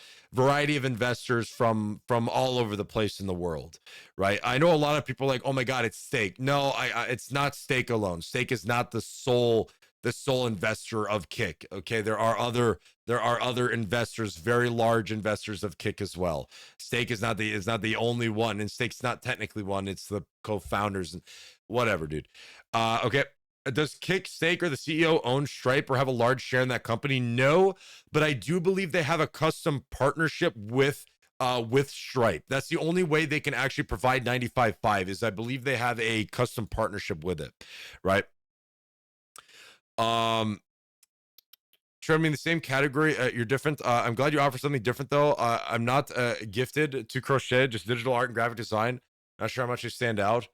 from all over the place in the world, right? I know a lot of people are like, oh my god, it's Stake. No, it's not Stake alone. Stake is not the sole investor of Kick. Okay, there are other investors, very large investors of Kick as well. Stake is not the only one, and Stake's not technically one. It's the co-founders and whatever, dude. Okay. Does Kick, Stake, or the CEO own Stripe or have a large share in that company? No, but I do believe they have a custom partnership with Stripe. That's the only way they can actually provide 95.5 is I believe they have a custom partnership with it, right? Sure, I mean the same category. You're different. I'm glad you offer something different though. I'm not gifted to crochet, just digital art and graphic design. Not sure how much you stand out.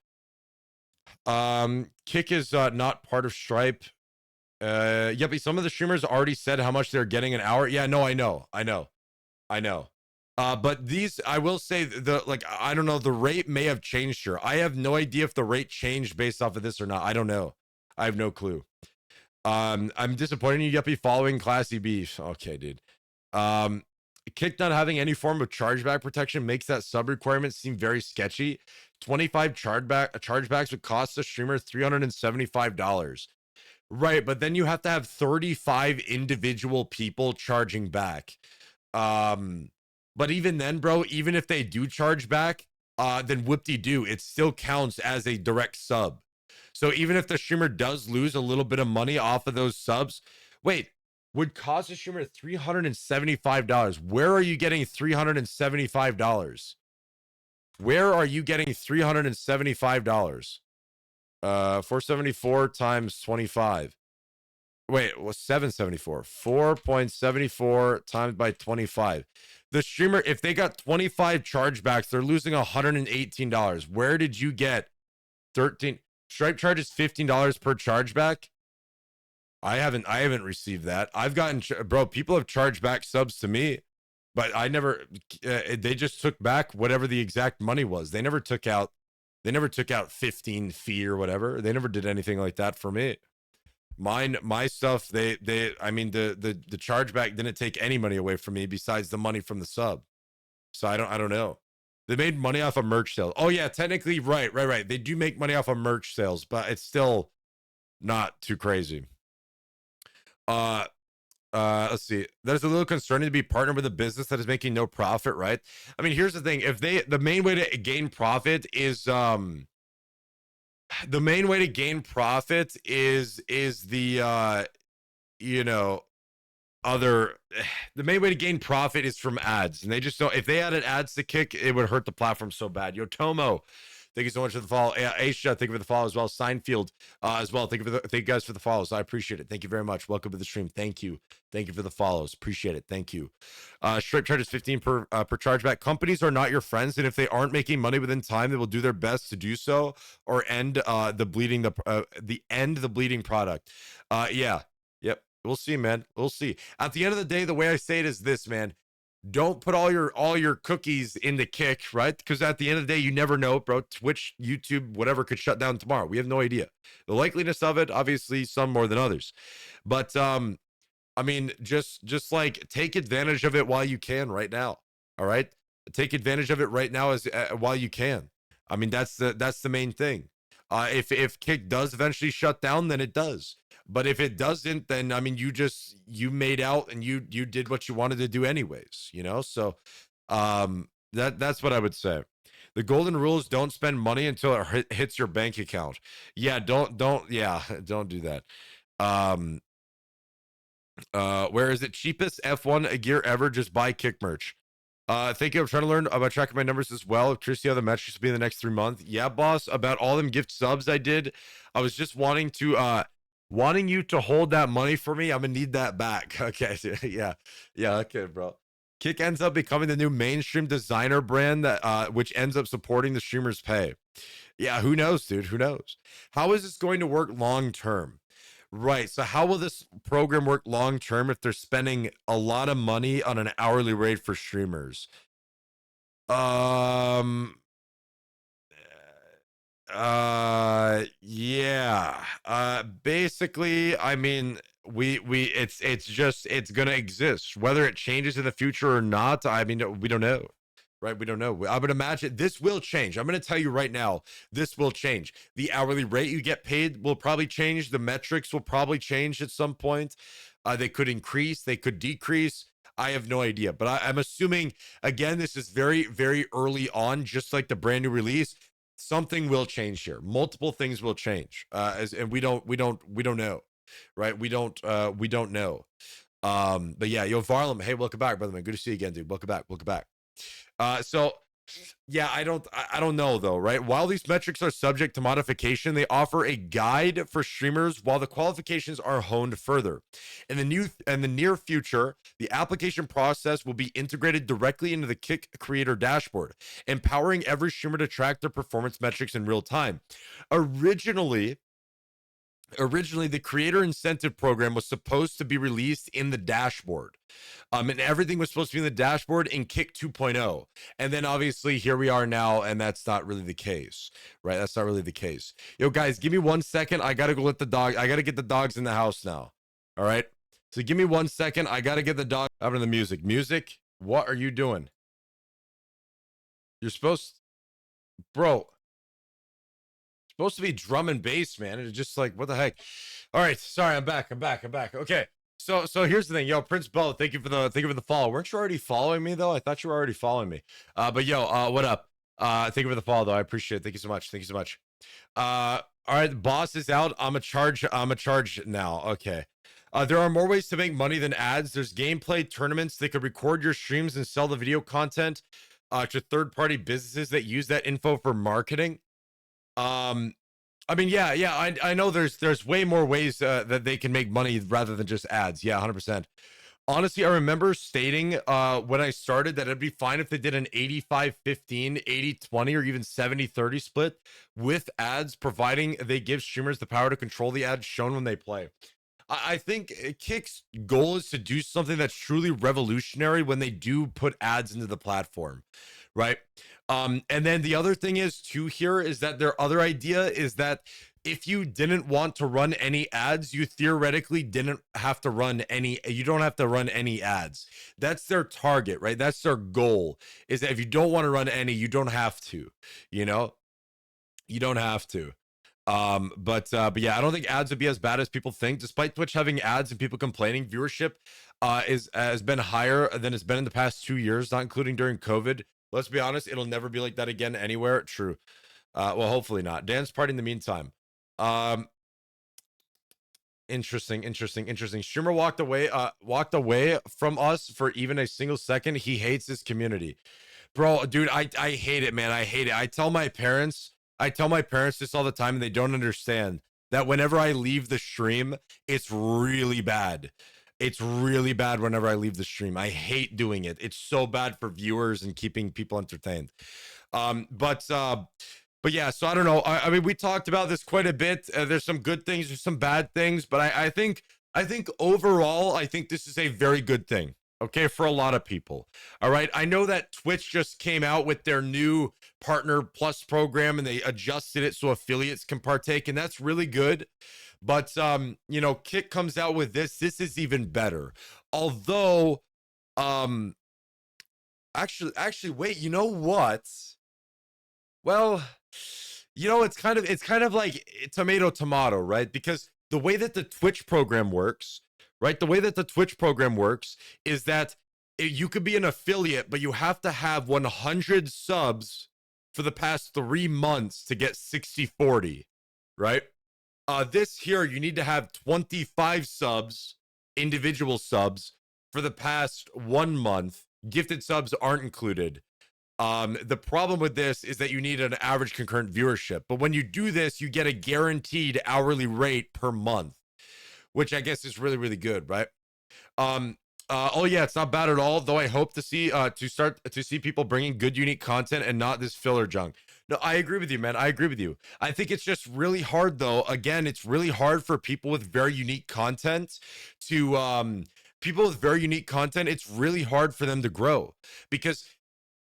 Kick is not part of Stripe. Yeah, but some of the streamers already said how much they're getting an hour. Yeah, no, I know. But these, I will say I don't know, the rate may have changed here. I have no idea if the rate changed based off of this or not. I don't know. I have no clue. I'm disappointed in you, Yuppy, following Classy Beef. Okay, dude. Kick not having any form of chargeback protection makes that sub requirement seem very sketchy. 25 chargebacks would cost the streamer $375. Right, but then you have to have 35 individual people charging back. But even then, bro, even if they do charge back, then whoop-de-doo, it still counts as a direct sub. So even if the streamer does lose a little bit of money off of those subs, wait, would cost the streamer $375. Where are you getting $375? Where are you getting $375? 474 times 25. Wait, well, 774. 4.74 times by 25. The streamer, if they got 25 chargebacks, they're losing $118. Where did you get 13? Stripe charges $15 per chargeback. I haven't received that. I've gotten, bro, people have charged back subs to me, but I never, they just took back whatever the exact money was. They never took out 15 fee or whatever. They never did anything like that for me. My stuff, I mean, the chargeback didn't take any money away from me besides the money from the sub. So I don't know. They made money off of merch sales. Oh yeah, technically, right. They do make money off of merch sales, but it's still not too crazy. Let's see. There's a little concerning to be partnered with a business that is making no profit, right? I mean, here's the thing. If the main way to gain profit is the the main way to gain profit is from ads, and they just don't. If they added ads to Kick, it would hurt the platform so bad. Yo, Tomo, Thank you so much for the follow. Aisha, thank you for the follow as well. Seinfeld as well. Thank you guys for the follows. I appreciate it. Thank you very much. Welcome to the stream. Thank you. Thank you for the follows. Appreciate it. Thank you. Stripe charges 15 per chargeback. Companies are not your friends, and if they aren't making money within time, they will do their best to do so or end the bleeding product. Yeah. Yep. We'll see, man. We'll see. At the end of the day, the way I say it is this, man. Don't put all your cookies into Kick, right? Because at the end of the day, you never know, bro. Twitch, YouTube, whatever could shut down tomorrow. We have no idea. The likeliness of it, obviously, some more than others. But I mean, just like take advantage of it while you can right now. All right, take advantage of it right now as while you can. I mean, that's the main thing. If Kick does eventually shut down, then it does. But if it doesn't, then I mean, you made out and you did what you wanted to do anyways, you know. So that's what I would say. The golden rule is don't spend money until it hits your bank account. Yeah, don't don't do that. Where is it? Cheapest F1 gear ever? Just buy Kick merch. Thank you. I'm trying to learn about tracking my numbers as well. Curious to see how the metrics will be in the next 3 months. Yeah, boss. About all them gift subs I did, I was just wanting you to hold that money for me. I'm gonna need that back. Okay. Yeah. Okay, bro. Kick ends up becoming the new mainstream designer brand that which ends up supporting the streamers' pay. Yeah. Who knows, dude? Who knows? How is this going to work long term? Right. So how will this program work long term if they're spending a lot of money on an hourly rate for streamers? Yeah. Basically, I mean, it's gonna exist. Whether it changes in the future or not, I mean, we don't know. Right, we don't know. I would imagine this will change. I'm going to tell you right now, this will change. The hourly rate you get paid will probably change. The metrics will probably change at some point. They could increase, they could decrease. I have no idea, but I'm assuming again, this is very, very early on, just like the brand new release. Something will change here. Multiple things will change, and we don't know, right? We don't know. But yeah, yo, Varlam, hey, welcome back, brother man. Good to see you again, dude. Welcome back. So yeah, I don't know though, right? While these metrics are subject to modification, they offer a guide for streamers while the qualifications are honed further. In the near future, the application process will be integrated directly into the Kick creator dashboard, empowering every streamer to track their performance metrics in real time. Originally, the creator incentive program was supposed to be released in the dashboard. And everything was supposed to be in the dashboard in Kick 2.0. And then obviously here we are now, and that's not really the case, right? That's not really the case. Yo, guys, give me 1 second. I gotta go let the dog. I gotta get the dogs in the house now. All right. So give me 1 second. I gotta get the dog out of the music. Music. What are you doing? You're bro. Supposed to be drum and bass, man. It's just like, what the heck? All right, sorry, I'm back. Okay, so here's the thing, yo, Prince Bo, thank you for the follow. Weren't you already following me though? I thought you were already following me. But yo, what up? Thank you for the follow though. I appreciate it. Thank you so much. All right, the boss is out. I'm a charge now. Okay. There are more ways to make money than ads. There's gameplay tournaments. They could record your streams and sell the video content to third-party businesses that use that info for marketing. I mean, yeah, I know there's way more ways that they can make money rather than just ads. Yeah, 100%. Honestly, I remember stating when I started that it'd be fine if they did an 85-15, 80-20, or even 70-30 split with ads, providing they give streamers the power to control the ads shown when they play. I think Kick's goal is to do something that's truly revolutionary when they do put ads into the platform, right? And then the other thing is too here is that their other idea is that if you didn't want to run any ads, you theoretically didn't have to run any, you don't have to run any ads. That's their target, right? That's their goal, is that if you don't want to run any, you don't have to, you know, you don't have to. But yeah, I don't think ads would be as bad as people think. Despite Twitch having ads and people complaining, viewership has been higher than it's been in the past 2 years, not including during COVID. Let's be honest, it'll never be like that again anywhere. True. Well, hopefully not. Dance party in the meantime. Interesting. Streamer walked away from us for even a single second. He hates his community. Bro, dude, I hate it, man. I hate it. I tell my parents I tell my parents this all the time, and they don't understand that whenever I leave the stream, it's really bad. It's really bad whenever I leave the stream. I hate doing it. It's so bad for viewers and keeping people entertained. But yeah, so I don't know. I mean, we talked about this quite a bit. There's some good things, there's some bad things, but I think overall, I think this is a very good thing. Okay, for a lot of people. All right. I know that Twitch just came out with their new Partner Plus program and they adjusted it so affiliates can partake, and that's really good. But you know, Kick comes out with this. This is even better. Although, um, actually, wait, you know what? Well, you know, it's kind of like tomato tomato, right? Because the way that the Twitch program works, right? The way that the Twitch program works is that you could be an affiliate, but you have to have 100 subs for the past 3 months to get 60/40, right? This here, you need to have 25 subs, individual subs, for the past 1 month. Gifted subs aren't included. The problem with this is that you need an average concurrent viewership. But when you do this, you get a guaranteed hourly rate per month, which I guess is really, really good, right? Oh yeah, it's not bad at all. Though I hope to see start to see people bringing good, unique content and not this filler junk. No, I agree with you, man. I agree with you. I think it's just really hard, though. Again, it's really hard for people with very unique content to people with very unique content. It's really hard for them to grow because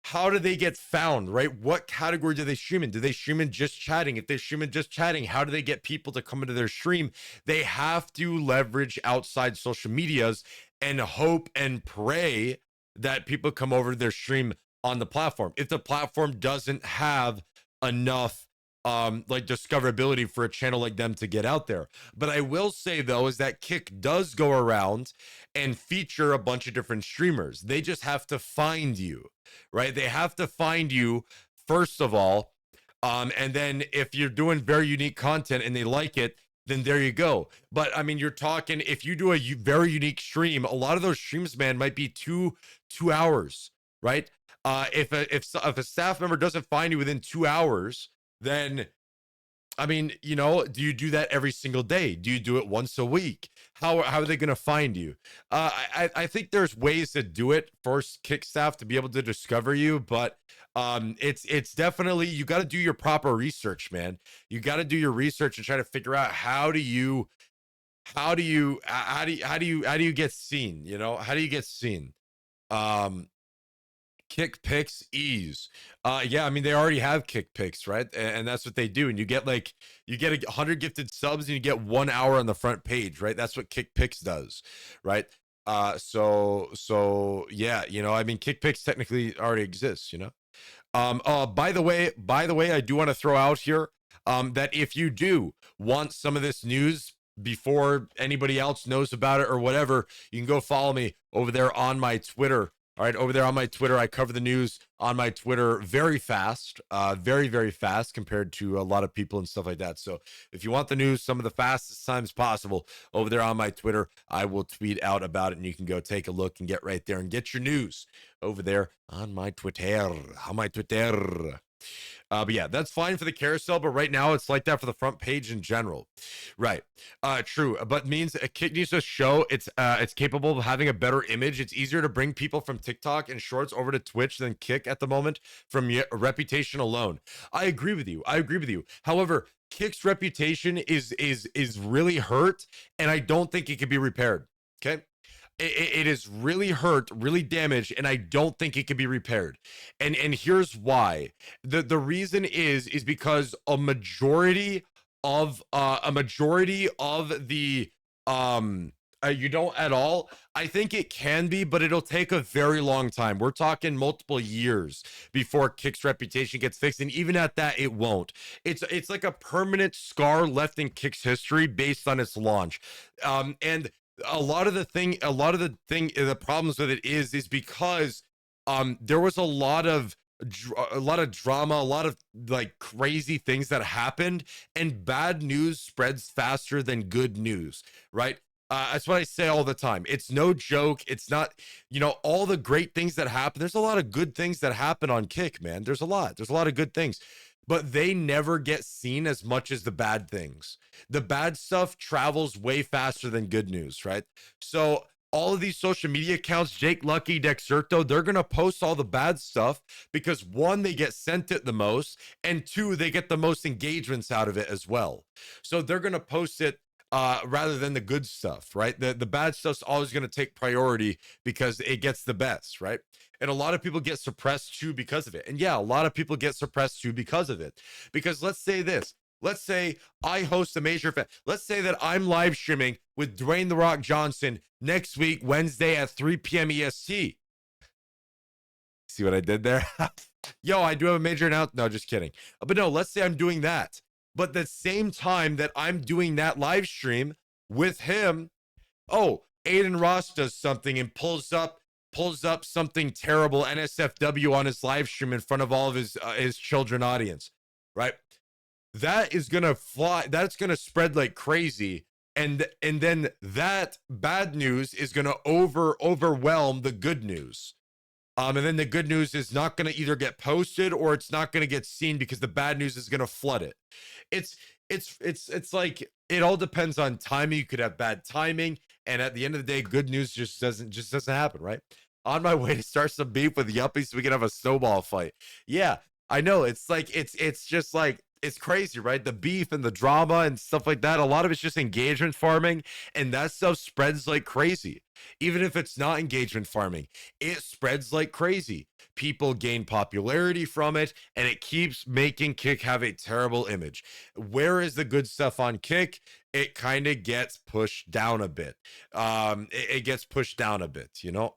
how do they get found, right? What category do they stream in? Do they stream in just chatting? If they stream in just chatting, how do they get people to come into their stream? They have to leverage outside social medias and hope and pray that people come over to their stream on the platform. If the platform doesn't have enough like discoverability for a channel like them to get out there. But I will say though is that Kick does go around and feature a bunch of different streamers. They just have to find you, right? They have to find you first of all. And then if you're doing very unique content and they like it, then there you go. But I mean, you're talking if you do a very unique stream, a lot of those streams, man, might be two hours, right? If a staff member doesn't find you within 2 hours, then I mean, you know, do you do that every single day? Do you do it once a week? How are they going to find you? I think there's ways to do it for Kick staff to be able to discover you, but it's definitely you got to do your proper research, man. You got to do your research and try to figure out how do you get seen? You know, how do you get seen? Um, Kick picks ease. Yeah, I mean they already have kick picks, right? And that's what they do. And you get 100 gifted subs and you get 1 hour on the front page, right? That's what kick picks does, right? So yeah, you know, I mean kick picks technically already exists, you know. By the way, I do want to throw out here that if you do want some of this news before anybody else knows about it or whatever, you can go follow me over there on my Twitter. All right, over there on my Twitter, I cover the news on my Twitter very fast, very, very fast compared to a lot of people and stuff like that. So if you want the news some of the fastest times possible over there on my Twitter, I will tweet out about it and you can go take a look and get right there and get your news over there on my Twitter, but yeah, that's fine for the carousel, but right now it's like that for the front page in general. Right. True. But means a Kick needs to show it's capable of having a better image. It's easier to bring people from TikTok and Shorts over to Twitch than Kick at the moment from reputation alone. I agree with you. However, Kick's reputation is really hurt, and I don't think it can be repaired. Okay. It is really hurt, really damaged, and I don't think it can be repaired. And here's why. The reason is because a majority of the you don't at all. I think it can be, but it'll take a very long time. We're talking multiple years before Kick's reputation gets fixed, and even at that, it won't. It's like a permanent scar left in Kick's history based on its launch. And a lot of the problems with it is because there was a lot of drama, a lot of like crazy things that happened, and bad news spreads faster than good news, right? That's what I say all the time. It's no joke. It's not, you know, all the great things that happen. There's a lot of good things that happen on Kick, man. There's a lot of good things. but they never get seen as much as the bad things. The bad stuff travels way faster than good news, right? So all of these social media accounts, Jake Lucky, Dexerto, they're going to post all the bad stuff because one, they get sent it the most, and two, they get the most engagements out of it as well. So they're going to post it rather than the good stuff, right? The bad stuff's always going to take priority because it gets the best, right? And a lot of people get suppressed too because of it. And yeah, a lot of people get suppressed too because of it. Because let's say this. Let's say I host a major event. Let's say that I'm live streaming with Dwayne The Rock Johnson next week, Wednesday at 3 p.m. EST. See what I did there? Yo, I do have a major announcement. No, just kidding. But no, let's say I'm doing that. But the same time that I'm doing that live stream with him, oh, Aiden Ross does something and pulls up something terrible NSFW on his live stream in front of all of his children audience, right? That is gonna fly. That's gonna spread like crazy, and then that bad news is gonna overwhelm the good news. And then the good news is not going to either get posted or it's not going to get seen because the bad news is going to flood it. It's like it all depends on timing. You could have bad timing, and at the end of the day, good news just doesn't happen, right? On my way to start some beef with Yuppy so we can have a snowball fight. Yeah, I know. It's like it's just like it's crazy, right? The beef and the drama and stuff like that. A lot of it's just engagement farming, and that stuff spreads like crazy. Even if it's not engagement farming, it spreads like crazy. People gain popularity from it, and it keeps making Kick have a terrible image. Where is the good stuff on Kick? It kind of gets pushed down a bit. It gets pushed down a bit, you know?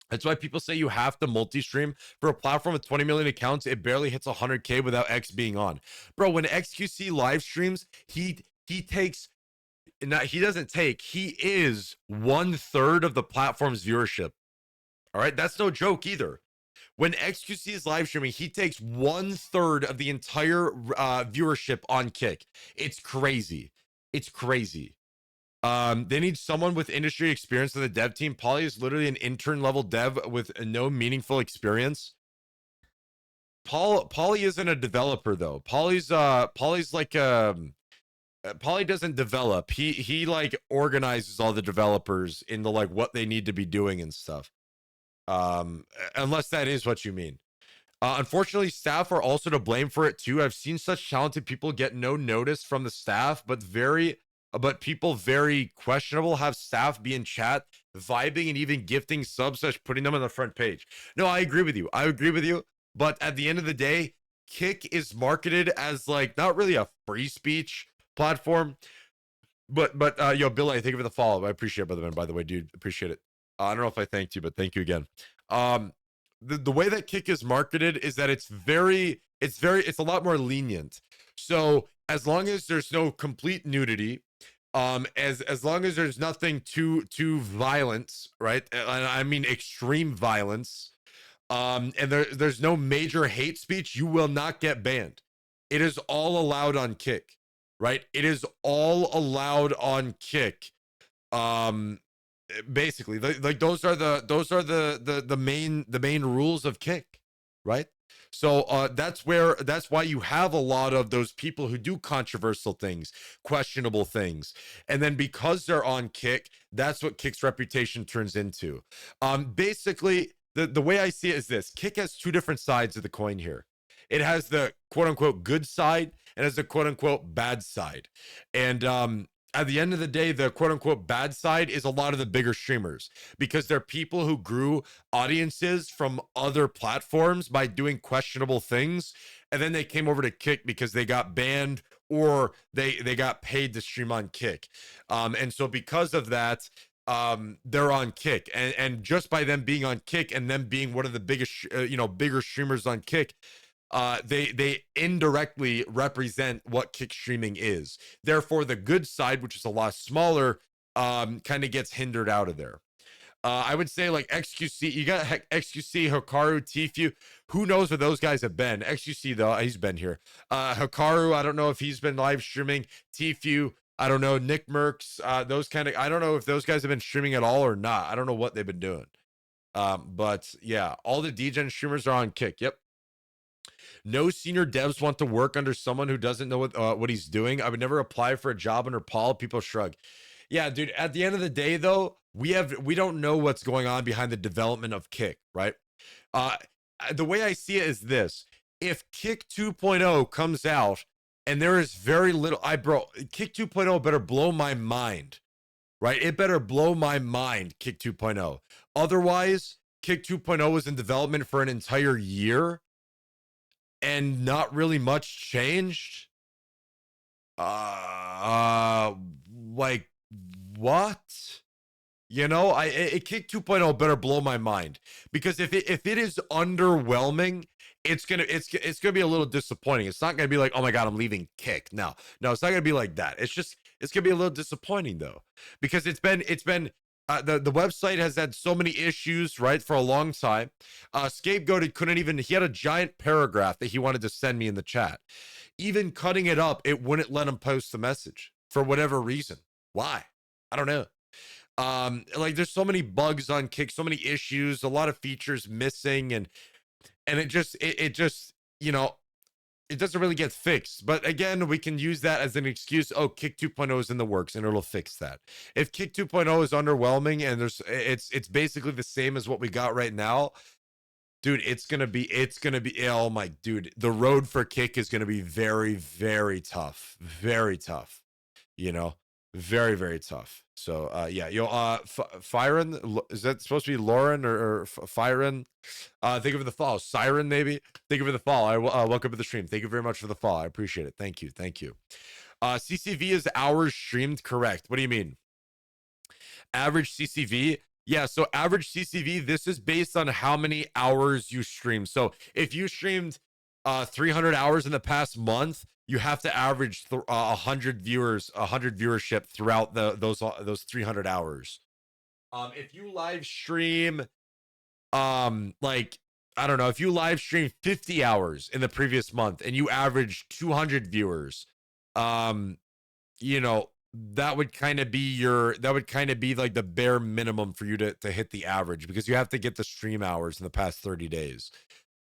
That's why people say you have to multi-stream. For a platform with 20 million accounts, it barely hits 100K without X being on. Bro, when XQC live streams, he takes, he doesn't take, he is 1/3 of the platform's viewership. All right, that's no joke either. When XQC is live streaming, he takes 1/3 of the entire viewership on Kick. It's crazy. It's crazy. They need someone with industry experience in the dev team. Polly is literally an intern level dev with no meaningful experience. Polly isn't a developer though. Polly's like Polly doesn't develop. He like organizes all the developers into like what they need to be doing and stuff. Unless that is what you mean. Unfortunately, staff are also to blame for it too. I've seen such talented people get no notice from the staff, but people very questionable have staff be in chat, vibing and even gifting subs, such putting them on the front page. No, I agree with you. I agree with you. But at the end of the day, Kick is marketed as like not really a free speech platform. But yo, Billy, thank you for the follow. I appreciate it, brother man. By the way, dude, appreciate it. I don't know if I thanked you, but thank you again. The way that Kick is marketed is that it's a lot more lenient. So as long as there's no complete nudity, as long as there's nothing too violent, right? And I mean extreme violence, and there's no major hate speech, you will not get banned. It is all allowed on Kick, right? It is all allowed on Kick. Basically, like those are the main rules of Kick, right? So that's why you have a lot of those people who do controversial things, questionable things, and then because they're on Kick, that's what Kick's reputation turns into. Basically, the way I see it is this: Kick has two different sides of the coin here. It has the quote unquote good side and has the quote unquote bad side, and at the end of the day, the quote unquote bad side is a lot of the bigger streamers because they're people who grew audiences from other platforms by doing questionable things. And then they came over to Kick because they got banned or they got paid to stream on Kick. And so because of that, they're on Kick. And just by them being on Kick and them being one of the biggest, bigger streamers on Kick, they indirectly represent what Kick streaming is. Therefore, the good side, which is a lot smaller, kind of gets hindered out of there. I would say like XQC, you got XQC, Hikaru, Tfue. Who knows where those guys have been? XQC though, he's been here. Hikaru, I don't know if he's been live streaming. Tfue, I don't know. Nick Merckx, those kind of, I don't know if those guys have been streaming at all or not. I don't know what they've been doing. But yeah, all the DGen streamers are on Kick. Yep. No senior devs want to work under someone who doesn't know what he's doing. I would never apply for a job under Paul. People shrug. Yeah, dude. At the end of the day, though, we don't know what's going on behind the development of Kick, right? Uh, the way I see it is this: if Kick 2.0 comes out and there is very little, Kick 2.0 better blow my mind, right? It better blow my mind, Kick 2.0. Otherwise, Kick 2.0 was in development for an entire year and not really much changed. Like what? You know, Kick 2.0 better blow my mind, because if it is underwhelming, it's gonna be a little disappointing. It's not gonna be like, oh my god, I'm leaving Kick. No, it's not gonna be like that. It's gonna be a little disappointing though, because it's been the website has had so many issues, right, for a long time. Scapegoated couldn't even, he had a giant paragraph that he wanted to send me in the chat. Even cutting it up, it wouldn't let him post the message for whatever reason. Why? I don't know. Like there's so many bugs on Kick, so many issues, a lot of features missing, and it just you know, it doesn't really get fixed. But again, we can use that as an excuse. Oh, Kick 2.0 is in the works and it'll fix that. If Kick 2.0 is underwhelming and it's basically the same as what we got right now, dude, it's gonna be oh my dude, the road for Kick is gonna be very, very tough. Very tough, you know, very, very tough. So yeah, Firen, is that supposed to be Lauren or Firen? Thank you for the follow. Siren, maybe. Thank you for the follow. I welcome to the stream. Thank you very much for the follow. I appreciate it. Thank you. CCV is hours streamed, correct? What do you mean? Average CCV? Yeah, so average CCV, this is based on how many hours you stream. So if you streamed 300 hours in the past month, you have to average 100 viewership throughout those 300 hours. If you live stream, like, I don't know, if you live stream 50 hours in the previous month and you average 200 viewers, you know, that would kind of be like the bare minimum for you to hit the average, because you have to get the stream hours in the past 30 days.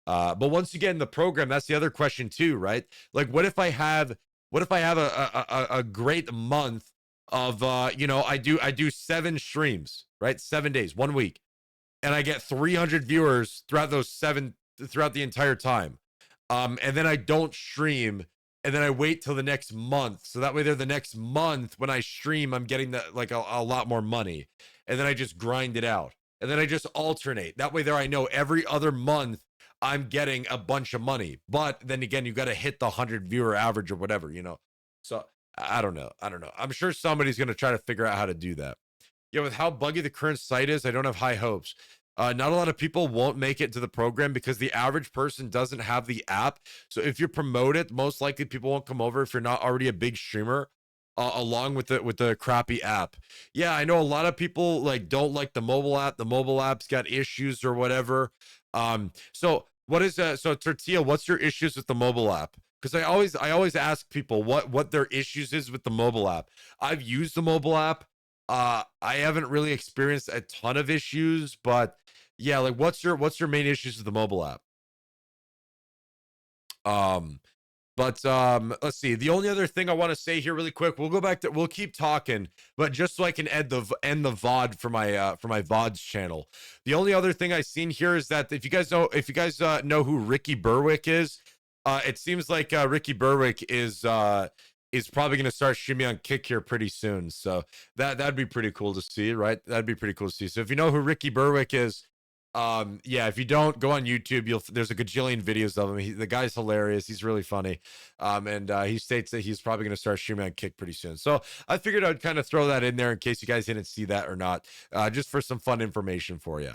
But once you get in the program, that's the other question too, right? Like, what if I have a great month of you know, I do 7 streams, right? 7 days, 1 week, and I get 300 viewers throughout the entire time. And then I don't stream, and then I wait till the next month, so that way the next month when I stream, I'm getting a lot more money, and then I just grind it out, and then I just alternate. That way I know every other month I'm getting a bunch of money. But then again, you got to hit the 100 viewer average or whatever, you know. So I don't know. I'm sure somebody's going to try to figure out how to do that. Yeah, with how buggy the current site is, I don't have high hopes. Not a lot of people won't make it to the program because the average person doesn't have the app. So if you promote it, most likely people won't come over if you're not already a big streamer. Along with the crappy app. Yeah, I know a lot of people like don't like the mobile app. The mobile app's got issues or whatever. So what is so Tortilla, what's your issues with the mobile app? Because I always ask people what their issues is with the mobile app. I've used the mobile app. I haven't really experienced a ton of issues, but yeah, like what's your main issues with the mobile app? But let's see. The only other thing I want to say here really quick, we'll keep talking, but just so I can end the VOD for my Vods channel. The only other thing I've seen here is that if you guys know who Ricky Berwick is, it seems like Ricky Berwick is probably going to start streaming on Kick here pretty soon. So that'd be pretty cool to see, right? That'd be pretty cool to see. So if you know who Ricky Berwick is, yeah, if you don't, go on YouTube, there's a gajillion videos of him. The guy's hilarious. He's really funny. And he states that he's probably going to start streaming on Kick pretty soon. So I figured I'd kind of throw that in there in case you guys didn't see that or not, just for some fun information for you.